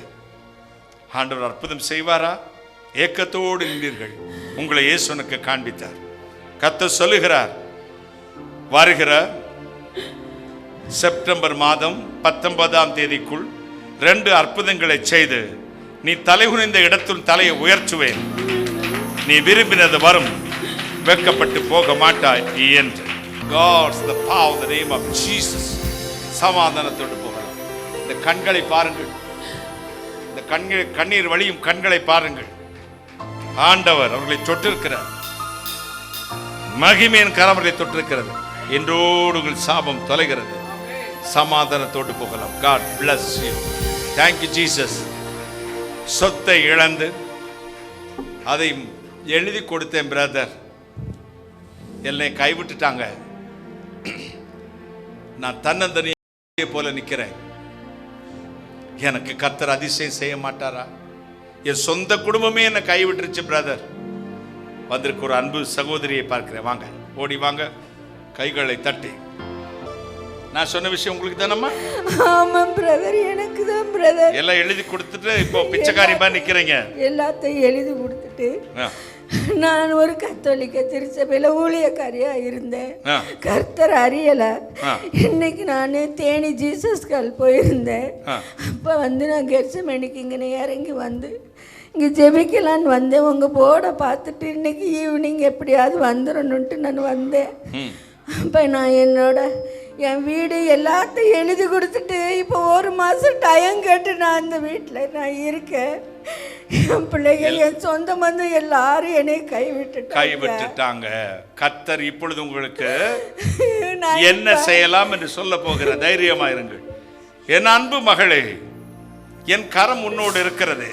ஆண்டவர் அற்புதம் செய்வாரா? ஏக்கத்தோடு நின்றீர்கள். உங்களை இயேசுனுக்கு காண்பித்தார். கர்த்தர் சொல்லுகிறார், வருகிற செப்டம்பர் மாதம் 19ஆம் தேதிக்குள் 2 அற்புதங்களை செய்து நீ தலைகுனிந்த இடத்தில் தலையை உயர்த்துவேன். நீ விரும்பினது வரும், வெட்கப்பட்டு போக மாட்டாய் என்று. God's the power in the name of Jesus. சமாதானத்தோடு போகலாம். இந்த கண்களை பாருங்கள். இந்த கண்ணீர் வழியும் கண்களை பாருங்கள். ஆண்டவர் அவர்களை தொட்டிருக்கிறார். மகிமையின் கரமர்களை தொட்டிருக்கிறது. என்றோடு உங்கள் சாபம் தொலைகிறது. சமாதானத்தோடு போகலாம். God bless you. Thank you Jesus. சொத்தை இழந்து அதை எழுதி கொடுத்தேன் பிரதர், என்னை கைவிட்டுட்டாங்க. நான் தன்னந்தனியை போல நிற்கிறேன். எனக்கு கர்த்தர் அதிசயம் செய்ய மாட்டாரா? என் சொந்த குடும்பமே என்னை கைவிட்டுருச்சு பிரதர். வந்திருக்க ஒரு அன்பு சகோதரியை பார்க்கிறேன். வாங்க, ஓடி வாங்க, கைகளை தட்டி நான் சொன்ன விஷயம் உங்களுக்கு தானம்மா? ஆமாம் பிரதர், எனக்கு தான் பிரதர். எல்லாம் எழுதி கொடுத்துட்டு இப்போ பிச்சைக்காரி மாதிரி நிக்கிறீங்க. எல்லாத்தையும் எழுதி கொடுத்துட்டு நான் ஒரு கத்தோலிக்க திருச்சபையில் ஊழியக்காரியாக இருந்தேன். கர்த்தர் அறியல. இன்னைக்கு நான் தேனி ஜீசஸ் கால் போயிருந்தேன். அப்போ நான் கெர்சமேனிக்கு இங்கே இறங்கி இங்கே ஜெபிக்கலான்னு வந்தேன். உங்கள் போர்டை பார்த்துட்டு இன்னைக்கு ஈவினிங் எப்படியாவது வந்துடணுன்ட்டு நான் வந்தேன். அப்போ நான் என் வீடு எல்லாத்தையும் எழுதி கொடுத்துட்டு இப்போ ஒரு மாதம் டைம் கேட்டு நான் அந்த வீட்டில் நான் இருக்கேன். என் பிள்ளைகள், என் சொந்த பந்தம் எல்லாரும் என்னை கைவிட்டுட்டாங்க. கர்த்தர் இப்பொழுது உங்களுக்கு என்ன செய்யலாம் என்று சொல்ல போகிற தைரியமா இருங்கள். என் அன்பு மகளே, என் கரம் உன்னோடு இருக்கிறது.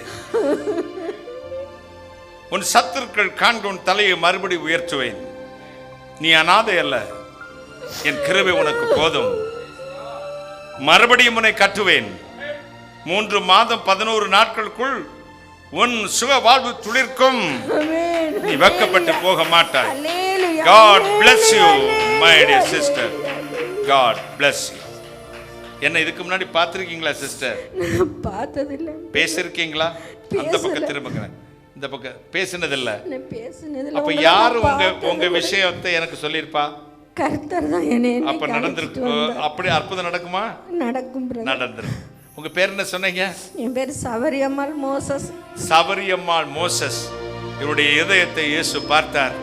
உன் சத்துருக்கள் காண்க உன் தலையை மறுபடி உயர்த்துவேன். நீ அனாதை அல்ல, என் கிருபை உனக்கு போதும். மறுபடியும் உன்னை கட்டுவேன். 3 மாதம் 11 நாட்களுக்குள் உன் சுக வாழ்வு துளிர்க்கும். நீ வெட்கப்பட்டு போக மாட்டாய். God bless you my dear sister. God bless you. என்ன இதுக்கு முன்னாடி பார்த்திருக்கீங்களா சிஸ்டர்? பார்த்ததில்லை. பேசிருக்கீங்களா? அந்த பக்கம் திரும்புங்க. இந்த பக்கம் பேசினதில்ல. அப்ப அப்ப யாரு உங்க விஷயத்தை எனக்கு சொல்லிருப்பா? கர்த்தர் தான் என்னை. அப்ப நடந்திருக்கு. அப்படி அற்புதம் நடக்குமா? நடக்கும். நடந்துரும். உங்க பேர் என்ன சொன்னீங்க? என் பேர் சவரியம்மாள் மோசஸ். சவரியம்மாள் மோசஸ். இவருடைய இதயத்தை இயேசு பார்த்தார்,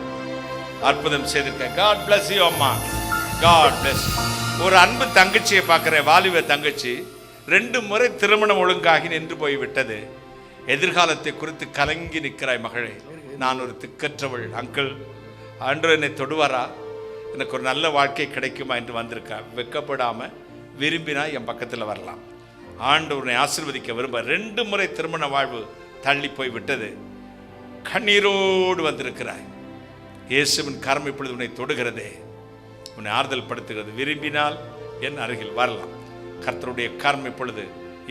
அற்புதம் செய்திருக்க. God bless you அம்மா. God bless. ஒரு அன்பு தங்கச்சியை பார்க்கிற வாலிப தங்கச்சி 2 முறை திருமணம் ஒழுங்காகி நின்று போய் விட்டது. எதிர்காலத்தை குறித்து கலங்கி நிற்கிறாய் மகளே. நான் ஒரு திக்கற்றவள். அங்கிள், ஆண்டவர் என்னை தொடுவாரா, எனக்கு ஒரு நல்ல வாழ்க்கை கிடைக்குமா என்று வந்திருக்கா. வெக்கப்படாம விரும்பினா என் பக்கத்தில் வரலாம். ஆண்டவரை ஆசீர்வதிக்க விரும்ப. 2 முறை திருமண வாழ்வு தள்ளி போய் விட்டது. கண்ணீரோடு வந்திருக்கிறாய். இயேசுவின் கரம் இப்பொழுது உன்னை தொடுகிறதே, உன்னை ஆறுதல் படுத்துகிறது. விரும்பினால் என் அருகில் வரலாம். கர்த்தருடைய கரம் இப்பொழுது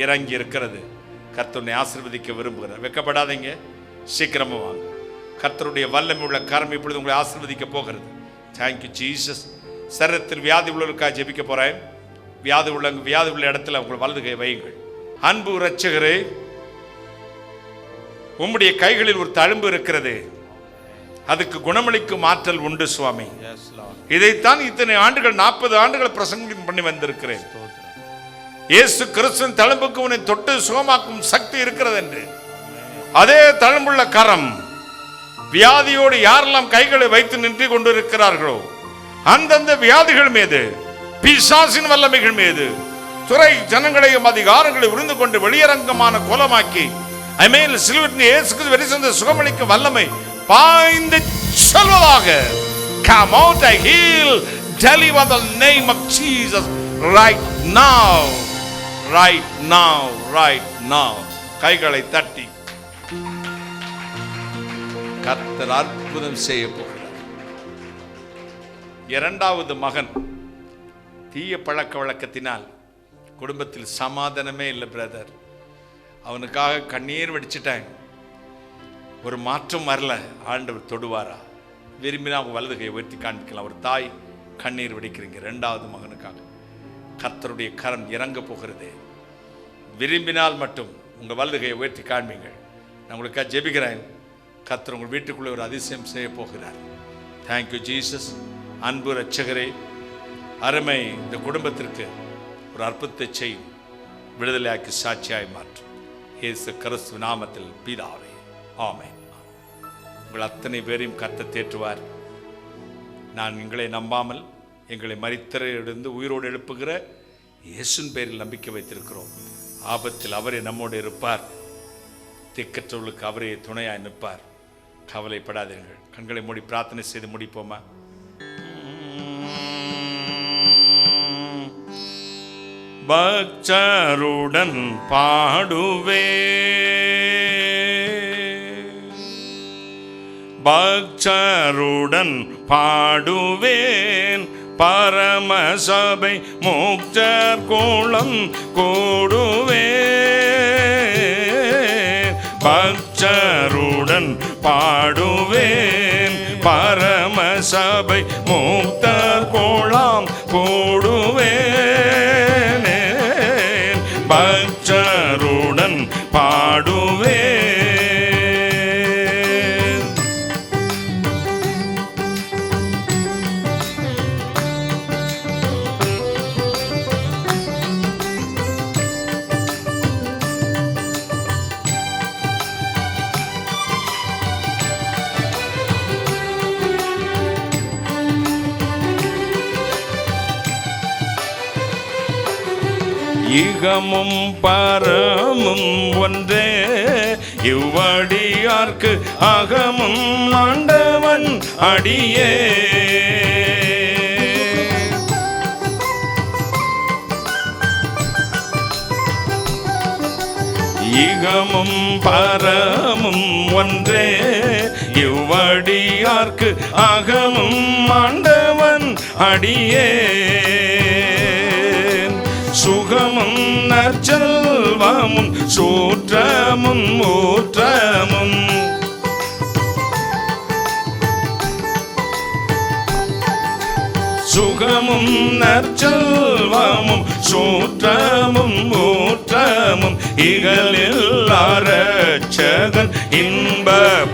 இறங்கி இருக்கிறது. கர்த்தர் உன்னை ஆசீர்வதிக்க விரும்புகிறார். வெக்கப்படாதீங்க, சீக்கிரமா வாங்க. கர்த்தருடைய வல்லமை உள்ள கரம் இப்பொழுது உங்களை ஆசீர்வதிக்க போகிறது. Thank you Jesus. சரீரத்தில் வியாதி உள்ளவருக்காக ஜெபிக்க போறேன். வியாதி உள்ள இடத்துல உங்கள் வலது கை வையுங்கள். அன்பு இரட்சகரே, உம்முடைய கைகளில் ஒரு தழும்பு இருக்கிறது. அதுக்கு குணமளிக்கும் ஆற்றல் உண்டு சுவாமி. இதைத்தான் இத்தனை ஆண்டுகள் 40 ஆண்டுகள் பிரசங்கம் பண்ணி வந்திருக்கிறேன். இயேசு கிறிஸ்துவின் தழும்புக்கு உன்னை தொட்டு சுகமாக்கும் சக்தி இருக்கிறது என்று. அதே தழும்புள்ள கரம் வியாதியோடு யாரெல்லாம் கைகளை வைத்து நின்று கொண்டிருக்கிறார்களோ அந்தந்த வியாதிகள் மீது, பிசாசின் வல்லமைகள் மீது, துறை ஜனங்களையும் அதிகாரங்களை உறிந்து கொண்டு வெளியரங்கமான கோலமாக்கி சிலுவையில் இயேசுக்கு வெளிச்சந்த சுகமளிக்கும் வல்லமை பாய்ந்து சொல்வதாக. Come out, I heal, deliver the name of Jesus right now, right now, right now. கைகளை தட்டி கர்த்தர் அற்புதம் செய்ய போகிறார். 2வது மகன் தீய பழக்க வழக்கத்தினால் குடும்பத்தில் சமாதானமே இல்லை பிரதர். அவனுக்காக கண்ணீர் வடிச்சிட்டாங்க. ஒரு மாற்றம் வரல. ஆண்டவர் தொடுவாரா? விரும்பினா அவங்க வலது கையை உயர்த்தி காண்பிக்கலாம். ஒரு தாய் கண்ணீர் வடிக்கிறீங்க 2வது மகனுக்காக. கர்த்தருடைய கரம் இறங்க போகிறது. விரும்பினால் மட்டும் உங்கள் வலது கையை உயர்த்தி காண்பீங்கள். நான் உங்களுக்காக ஜெபிக்கிறேன். கர்த்தர் உங்கள் வீட்டுக்குள்ளே ஒரு அதிசயம் செய்ய போகிறார். Thank you Jesus. அன்பு இரட்சகரே, அருமை இந்த குடும்பத்திற்கு ஒரு அற்புதத்தை செய்யும், விடுதலையாக்கி சாட்சியாய் மாற்றும். இயேசு கிறிஸ்து நாமத்தில் பிதாவே, ஆமென். உங்கள் அத்தனை பேரையும் கர்த்தர் தேற்றுவார். நான் எங்களை நம்பாமல் எங்களை மரித்தரிலிருந்து உயிரோடு எழுப்புகிற இயேசுவின் பேரில் நம்பிக்கை வைத்திருக்கிறோம். ஆபத்தில் அவரே நம்மோடு இருப்பார். திக்கற்றவர்களுக்கு அவரே துணையாய் நிற்பார். கவலைப்படாதீர்கள். கண்களை மூடி பிரார்த்தனை செய்து முடிப்போமா? பக்தருடன் பாடுவே, பக்தருடன் பாடுவேன், பரமசபை முக்தர் கோலம் கூடுவே. பக்தருடன் பாடுவேன், பரமசபை முக்தர் கோலம் கூடுவேன். இகமும் பரமும் ஒன்றே, இவ்வடியார்க்கு அகமும் ஆண்டவன் அடியே. இகமும் பரமும் ஒன்றே, இவ்வடியார்க்கு அகமும் ஆண்டவன் அடியே. சுகமும் நற்செல்வமும் சூற்றமும் ஊற்றமும், சுகமும் நற்செல்வமும் சூற்றமும் ஊற்றமும், இகலில்லா இரட்சகன் இன்ப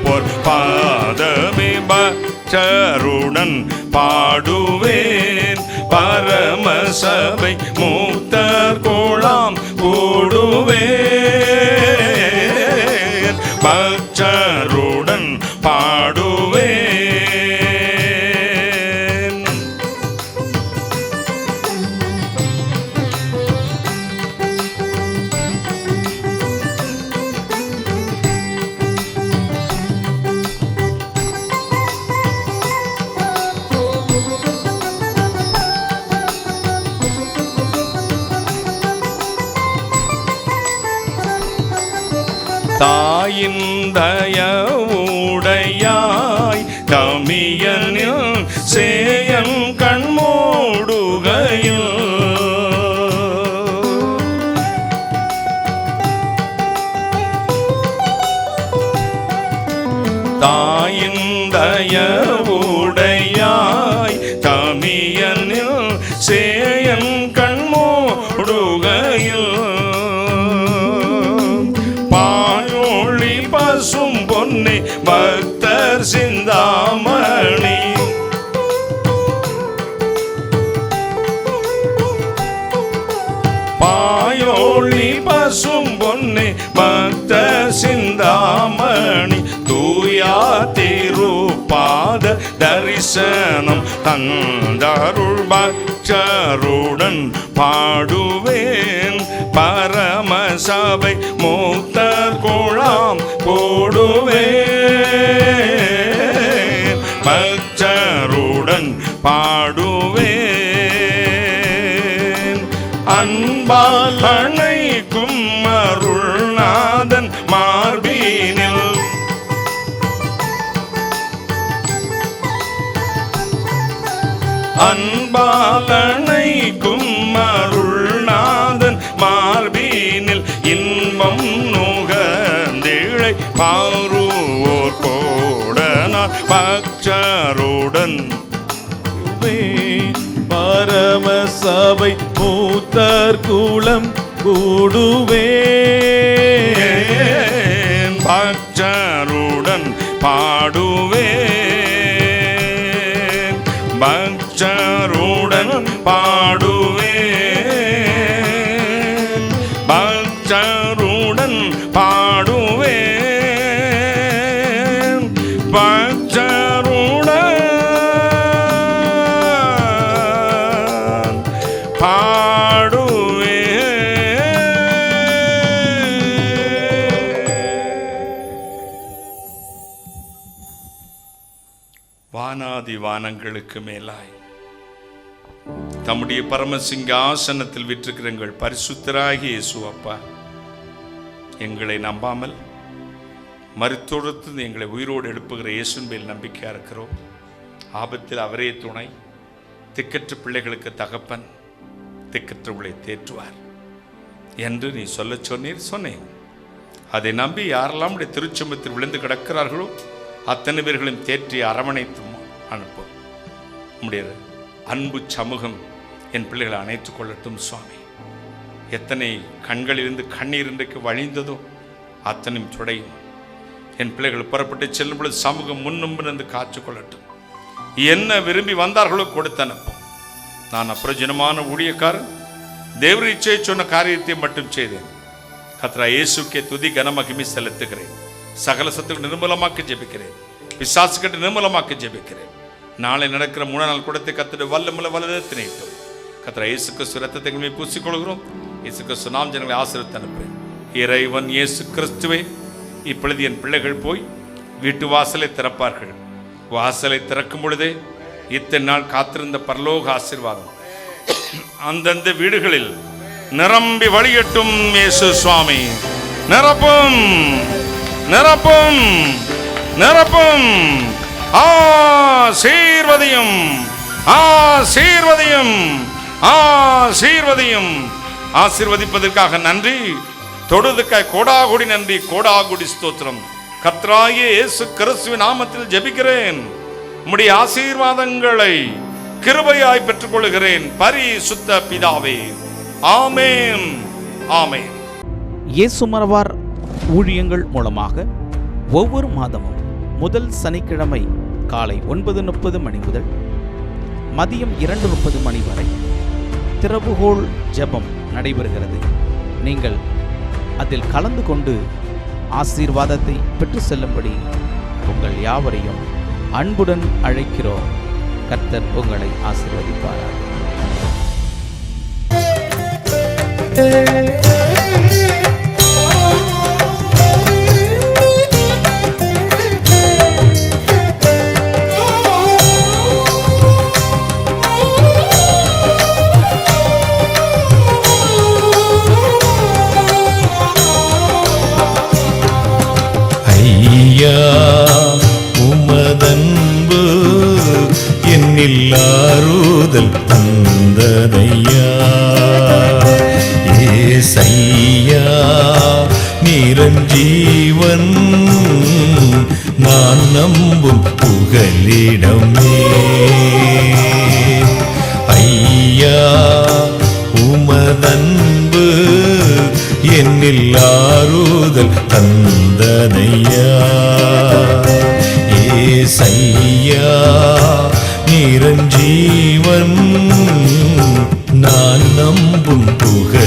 பொற்பாதமே பக்தருடன் பாடுவேன். பரமசபை மூத்தர் கோளாம் கூடுவேன், பக்தருடன் பாடுவேன். தாயின் தயவுடையாய் தமியனில் சேயன் கண்மூடுகையில், தாயின் தயவுடையாய் தமியனில் சேயன் கண்மூடுகையில், பசும் பொன்னே பக்தர் சிந்தாமணி, பாயோளி பசும் பொன்னே பக்தர் சிந்தாமணி, தூயா திருப்பாத தரிசனம் தந்தருள் பக்தருடன் பாடுவேன். பரமசபை மூத்தர் கோளாம் போடுவேன், பக்தருடன் பாடுவேன். அன்பால் அணைக்கும் அருள்நாதன் மார்பீனில், அன்பால் அணைக்கும் அருள்நாதன் மார்பீனில், இன்பம் நுகர்ந்திழை பாருவோர் கோடனார் பக்தருடன் பரமசபை மூத்தர் குலம் கூடுவேன், பக்தருடன் பாடுவேன், பக்தருடன் பாடுவேன், பக்தருடன் பாடுவேன், பக்தருடன் வானாதி வானங்களுக்கு மேலாய் தம்முடைய பரமசிங்காசனத்தில் விற்றிருக்கிற எங்கள் பரிசுத்தராகிய இயேசு அப்பா, எங்களை நம்பாமல் மருத்துவத்து எங்களை உயிரோடு எழுப்புகிற இயேசுவின் மேல் நம்பிக்கையாக இருக்கிறோம். ஆபத்தில் அவரே துணை, திக்கற்ற பிள்ளைகளுக்கு தகப்பன், திக்கற்றவர்களை தேற்றுவார் என்று நீ சொல்ல சொன்னேன். அதை நம்பி யாரெல்லாம் உடைய திருச்சமத்தில் விழுந்து கிடக்கிறார்களோ அத்தனை பேர்களையும் தேற்றி அரவணைத்து அனுப்பும். உம்முடைய அன்பு சமூகம் என் பிள்ளைகளை அணைத்துக் கொள்ளட்டும் சுவாமி. எத்தனை கண்களிலிருந்து கண்ணீர் இன்றைக்கு வழிந்ததோ அத்தனையும் துடையும். என் பிள்ளைகள் புறப்பட்டு செல்லும் பொழுது சமூகம் முன்னிருந்து காத்து கொள்ளட்டும். என்ன விரும்பி வந்தார்களோ கொடுத்து அனுப்பும். நான் அப்பிரயோஜனமான ஊழியக்காரன், தேவ இச்சையை சொன்ன காரியத்தை மட்டும் செய்தேன். கர்த்தர் இயேசுக்கே துதி கனமகிமை செலுத்துகிறேன். சகல சத்துக்கு நிர்மூலமாக்க ஜெபிக்கிறேன். பிசாசுக்கிட்ட நிர்மூலமாக்க ஜெபிக்கிறேன். நாளை நடக்கிற 3 நாள் கூடத்தை கர்த்தருடைய வல்லமுள்ள வலதத்தை நீட்டும். கர்த்தர் இயேசு கிறிஸ்து இரத்தத்தை பூசிக்கொள்கிறோம். இயேசு கிறிஸ்து நாம் ஜனங்களை ஆசீர்வதித்து அனுப்புகிறேன். இறைவன் இயேசு கிறிஸ்துவே, இப்பொழுது என் பிள்ளைகள் போய் வீட்டு வாசலை திறப்பார்கள். வாசலை திறக்கும் பொழுதே இத்தனை நாள் காத்திருந்த பரலோக ஆசீர்வாதம் அந்தந்த வீடுகளில் நிரம்பி வழியட்டும். இயேசு சுவாமி, நிரப்பும் நிரப்பும் நிரப்பும். ஆசீர்வதியும் ஆசீர்வதியும் ஆசீர்வதியும். ஆசீர்வதிப்பதற்காக நன்றி, தொடுவதற்காக கோடாகுடி நன்றி, கோடாகுடி ஸ்தோத்திரம். கர்த்தராகிய இயேசு கிறிஸ்துவின் நாமத்தில் ஜெபிக்கிறேன். உம்முடைய ஆசீர்வாதங்களை கிருபையாய் பெற்றுக்கொள்கிறேன் பரிசுத்த பிதாவே. ஆமென் ஆமென். இயேசு மரவார் ஊழியங்கள் மூலமாக ஒவ்வொரு மாதமும் முதல் சனிக்கிழமை காலை 9:30 மணி முதல் மதியம் 2:30 மணி வரை திறவுகோல் ஜெபம் நடைபெறுகிறது. நீங்கள் அதில் கலந்து கொண்டு ஆசீர்வாதத்தை பெற்று செல்லும்படி உங்கள் யாவரையும் அன்புடன் அழைக்கிறோம். கர்த்தர் உங்களை ஆசீர்வதிப்பாராக. ஐயா உமதன்பு என்னில் ஆறுதல் தந்ததையா. ஏசையா நிரஞ்சீவன் நான் நம்பும் புகலிடமே. ஐயா உமதன்பு என்னில் ஆறுதல் தந்ததையா. ஏசையா நிரஞ்சீவன் நான் நம்பும் புகலிடமே.